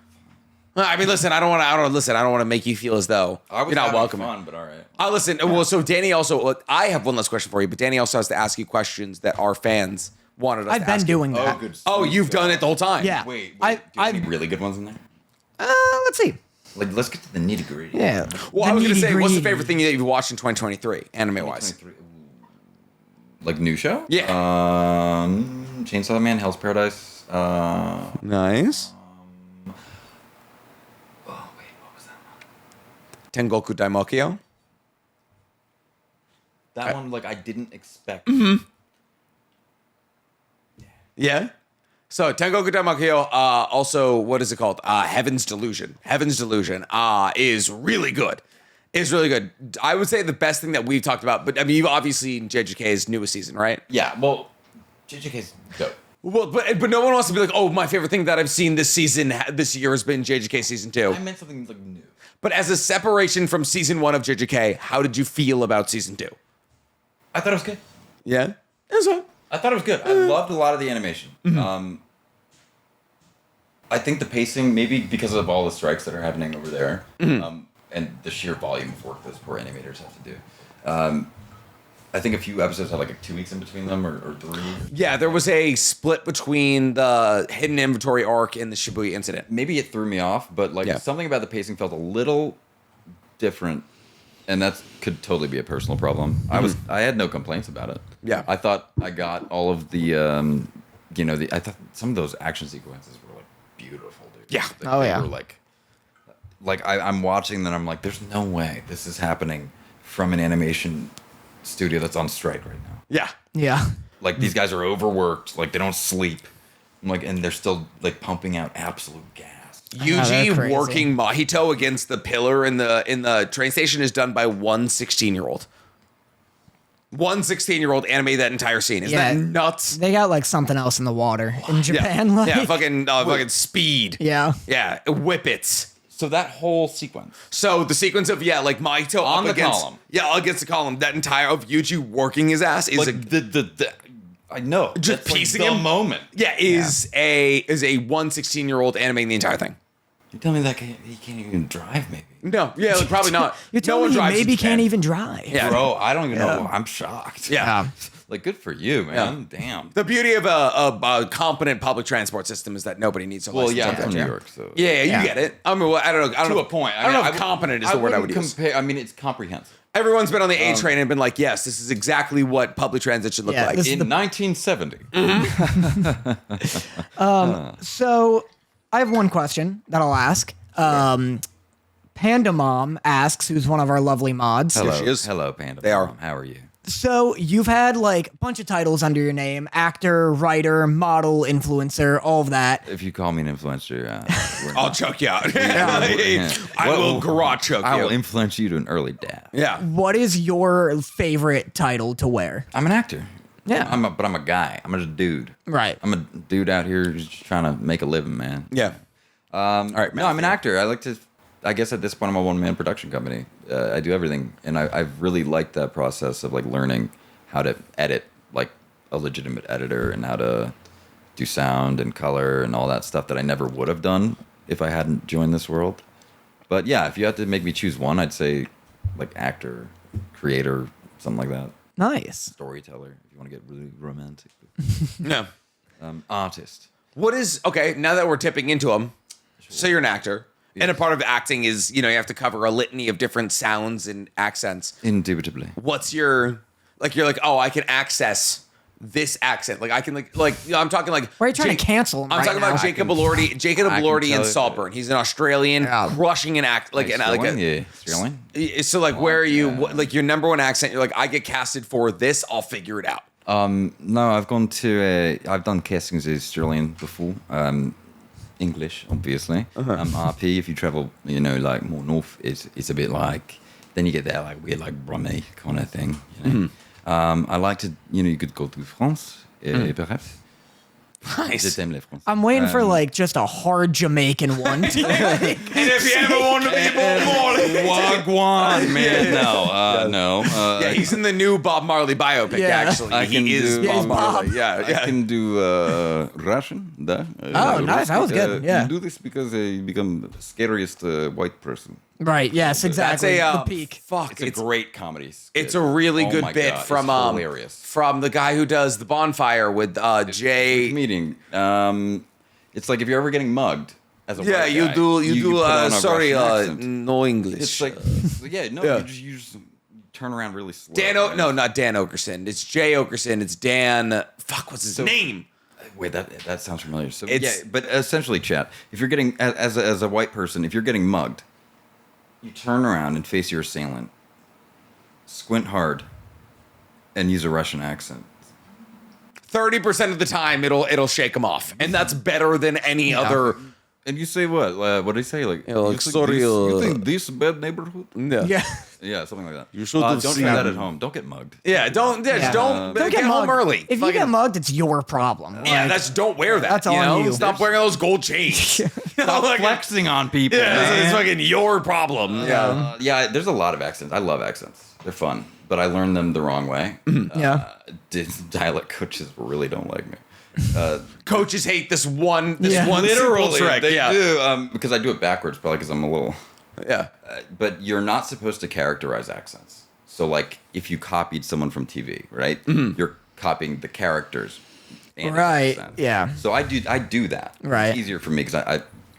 I mean, listen, I don't want to make you feel as though you're not welcome. Fun, but all right. Listen. Well, so Danny also, I have one last question for you, but Danny also has to ask you questions that our fans wanted us I've to been ask you. doing that. good. Oh, you've done it the whole time. Yeah. Wait. I- Do you have I- any really good ones in there? Let's see. Like, let's get to the nitty gritty. Yeah. Well, I was going to say, what's the nitty-gritty. favorite thing that you've watched in 2023, anime-wise? Like new show? Yeah. Chainsaw Man, Hell's Paradise. Nice. Oh wait, what was that one? Tengoku Daimokyo. That one, like, I didn't expect. Yeah. So Tengoku Daimokyo, also, what is it called? Heaven's Delusion. Heaven's Delusion is really good. It's really good. I would say the best thing that we've talked about, but I mean, you've obviously seen JJK's newest season, right? Yeah, well, JJK's dope. Well, but no one wants to be like, oh, my favorite thing that I've seen this year has been JJK season 2. I meant something like new. But as a separation from season 1 of JJK, how did you feel about season 2? I thought it was good. Yeah? It was fine. I thought it was good. I loved a lot of the animation. I think the pacing, maybe because of all the strikes that are happening over there, and the sheer volume of work those poor animators have to do. I think a few episodes had like 2 weeks in between them, or 3. Yeah, there was a split between the hidden inventory arc and the Shibuya incident. Maybe it threw me off, but like something about the pacing felt a little different, and that could totally be a personal problem. I had no complaints about it. Yeah. I thought I got all of the I thought some of those action sequences were like beautiful, dude. Yeah. They were like I'm watching them. I'm like, there's no way this is happening from an animation studio that's on strike right now. Yeah. Yeah. Like these guys are overworked. Like they don't sleep. I'm like, and they're still like pumping out absolute gas. they're Yuji crazy. working Mahito against the pillar in the train station is done by one 16-year-old. One 16-year-old animated that entire scene. Isn't that nuts? They got like something else in the water in Japan. Yeah, Like, yeah, fucking speed. yeah. Yeah, whippets. So that whole sequence. So the sequence of like Mahito On up the against column. against the column, that entire of Yuji working his ass is Like I know. Just That's piecing like the him. moment. is a 16-year-old animating the entire thing. You tell me that he can't even drive, maybe. No, yeah, like, probably not. You're No telling one me he drives in maybe Japan. can't even drive. Yeah. Bro, I don't even know. I'm shocked. Yeah. Like, good for you, man. Damn. The beauty of a competent public transport system is that nobody needs to Well, license yeah, to I'm from drive. New York, so. Yeah, you Yeah. get it. I mean, I don't know. To a point. I don't know if competent is the word I would use. I mean, it's comprehensive. Everyone's been on the A train and been like, yes, this is exactly what public transit should look Yeah, like. this is In 1970. So I have one question that I'll ask. Panda Mom asks, who's one of our lovely mods. Hello. she is. Hello, Panda. They are. Mom. How are you? So you've had like a bunch of titles under your name: actor, writer, model, influencer, all of that. If you call me an influencer, I'll choke you out. Yeah. I will garage choke I you. will influence you to an early death. Yeah. What is your favorite title to wear? I'm an actor. Yeah. But I'm a guy. I'm a dude. Right. I'm a dude out here just trying to make a living, man. Yeah. All right, No, I'm an actor. I like to. I guess at this point I'm a one-man production company. I do everything, and I've really liked that process of like learning how to edit like a legitimate editor and how to do sound and color and all that stuff that I never would have done if I hadn't joined this world. But yeah, if you had to make me choose one, I'd say like actor, creator, something like that. Nice. Storyteller, if you want to get really romantic. No. Artist. What is okay? Now that we're tipping into them, so you're an actor, and a part of acting is you have to cover a litany of different sounds and accents. Indubitably. What's your You're like, oh, I can access this accent. Like I can I'm talking like. Why are you trying to cancel him I'm right talking now? about Jacob Elordi. Jacob I can Elordi in tell you- Saltburn. He's an Australian, crushing an act like Sterling? a. Sterling? So like, where are you? yeah. Like your number one accent? You're like, I get casted for this. I'll figure it out. No, I've gone to I've done castings as Australian before. English, obviously. RP, if you travel, like more north, it's a bit like. Then you get that like weird like Brummy kind of thing. I like to, you could go to France, perhaps. Je Nice. t'aime les Français. I'm waiting for like just a hard Jamaican one. And if you ever want to be Wagwan, man. No. yeah, he's in the new Bob Marley biopic. Yeah. Actually, I can he is do- Bob he's Bob. Marley. Yeah, I can do Russian. Da. Oh, nice. That was good. Yeah. I do this because I become the scariest white person. Right. Yes. Exactly. That's a the peak. Fuck. It's a great comedy skit. It's a really Oh good my bit God, from it's hilarious. from the guy who does the bonfire with Jay. Meeting. It's like if you're ever getting mugged as a Yeah, white you guy, do. put on a Sorry, Russian accent. no English. It's like Yeah. you just turn around really slow. No, not Dan Okerson. It's Jay Okerson. It's Dan. Fuck, what's his name? Wait, that sounds familiar. So It's- yeah, but essentially, chat. If you're getting as a white person, if you're getting mugged, you turn around and face your assailant, squint hard, and use a Russian accent. 30% of the time, it'll shake him off, and that's better than any other. And you say what? What did he say? Like, Yeah, like, you think sorry, you think this bad neighborhood? No. Yeah. Yeah, something like that. You should have don't do seen that it. at home. Don't get mugged. Yeah, don't Yeah. don't Don't get home mugged. early. If you Fucking- get mugged, it's your problem. yeah, don't wear that. That's you on know? you. Stop wearing those gold chains. Stop Like, flexing on people. yeah, man. it's fucking your problem. Yeah. Yeah, there's a lot of accents. I love accents. They're fun, but I learned them the wrong way. Yeah. Dialect coaches really don't like me. Coaches hate this one Yeah. simple Literally, trick. they yeah. do. Because I do it backwards, probably because I'm a little. Yeah. But you're not supposed to characterize accents. So, like, if you copied someone from TV, right? You're copying the characters. and Right, accents. yeah. So I do that. Right. It's easier for me because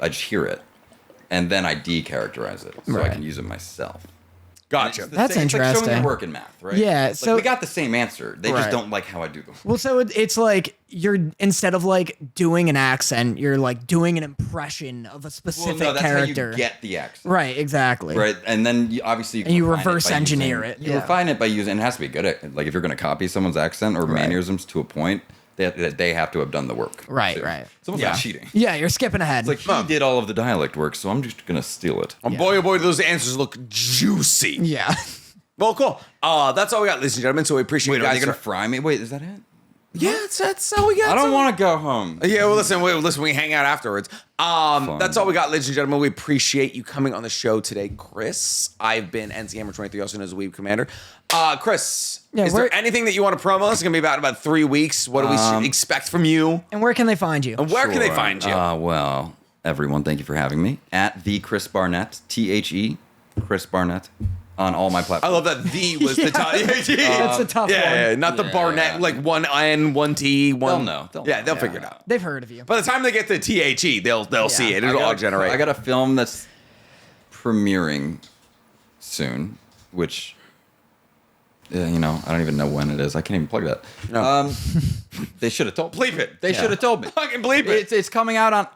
I just hear it, and then I de-characterize it, so I Right. can use it myself. Gotcha. That's It's like showing interesting. your work in math, right? Yeah, Like, so- we got the same answer. They Right. just don't like how I do them. Well, so it's like you're instead of like doing an accent, you're like doing an impression of a specific Well, no, that's character. how you get the accent. Right, exactly. Right, and then obviously you, can you refine it reverse by engineer using- it, You yeah. refine it by using. And it has to be good at. Like if you're going to copy someone's accent or mannerisms to a point, they have to have done the work. Right, too. right. It's almost Yeah. like cheating. Yeah, you're skipping ahead. It's like he did all of the dialect work, so I'm just going to steal it. Boy, oh boy, those answers look juicy. yeah. Well, cool. That's all we got, ladies and gentlemen. So we appreciate Wait, you are guys. they going to fry me? Wait, is that it? Yeah, that's all we got. I don't want to go home. Yeah, well, listen, we hang out afterwards. That's all we got, ladies and gentlemen. We appreciate you coming on the show today, Chris. I've been NCHammer23, also known as Weeb Commander. Chris, Yeah, is there anything that you want to promo? It's going to be about 3 weeks. What do we expect from you? And where can they find you? And where can they Sure. find you? Well, everyone, thank you for having me. At the Chris Barnett, THE, Chris Barnett, on all my I platforms. love that the was the top. That's a tough one. Yeah, not the Barnett, like one N, one T, one. They'll know. Yeah, they'll figure it out. They've heard of you. By the time they get to THE, they'll see it. It'll all generate. I got a film that's premiering soon, which, I don't even know when it is. I can't even plug that. No. They should have told me. Bleep it. They should have told me. Fucking bleep it. It's coming out on.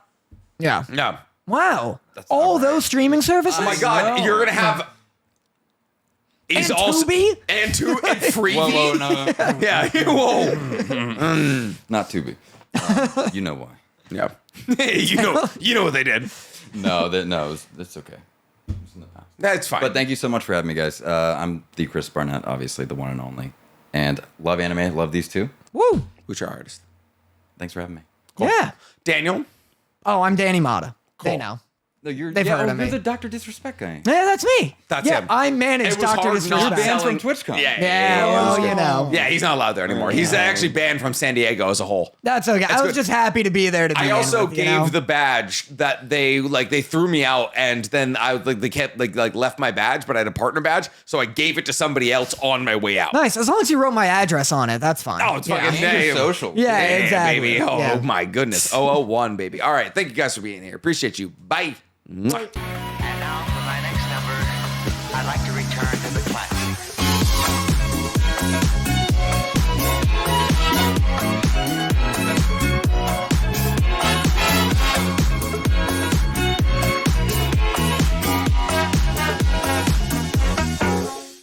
Yeah. No. Wow. not All right. those streaming services? Oh my God, No. you're gonna have. He's And also Tubi? and Freebie. Whoa, no. Yeah. Whoa. Not Tubi. You know why. Yeah. you know what they did. No, it's okay. It's in the past. That's fine. But thank you so much for having me, guys. I'm the Chris Barnett, obviously, the one and only. And love anime, love these two. Woo. Who's your artist? Thanks for having me. Yeah. Daniel. Oh, I'm Danny Motta. Cool. They know. No, They've heard of me. You're the Dr. Disrespect guy. Yeah, that's me. That's yeah, him. I manage It was Dr. hard not Disrespect. Banned selling- from TwitchCon. Yeah, well, you know. Yeah, he's not allowed there anymore. He's actually banned from San Diego as a whole. That's okay. I was good. just happy to be there to be I also with, you gave know? the badge that they threw me out, and then they kept left my badge, but I had a partner badge, so I gave it to somebody else on my way out. Nice. As long as you wrote my address on it, that's fine. Oh, it's yeah. fucking And your name. social. Yeah, Yeah, exactly. baby. Oh Yeah. my goodness. 001, baby. All right. Thank you guys for being here. Appreciate you. Bye. Mwah.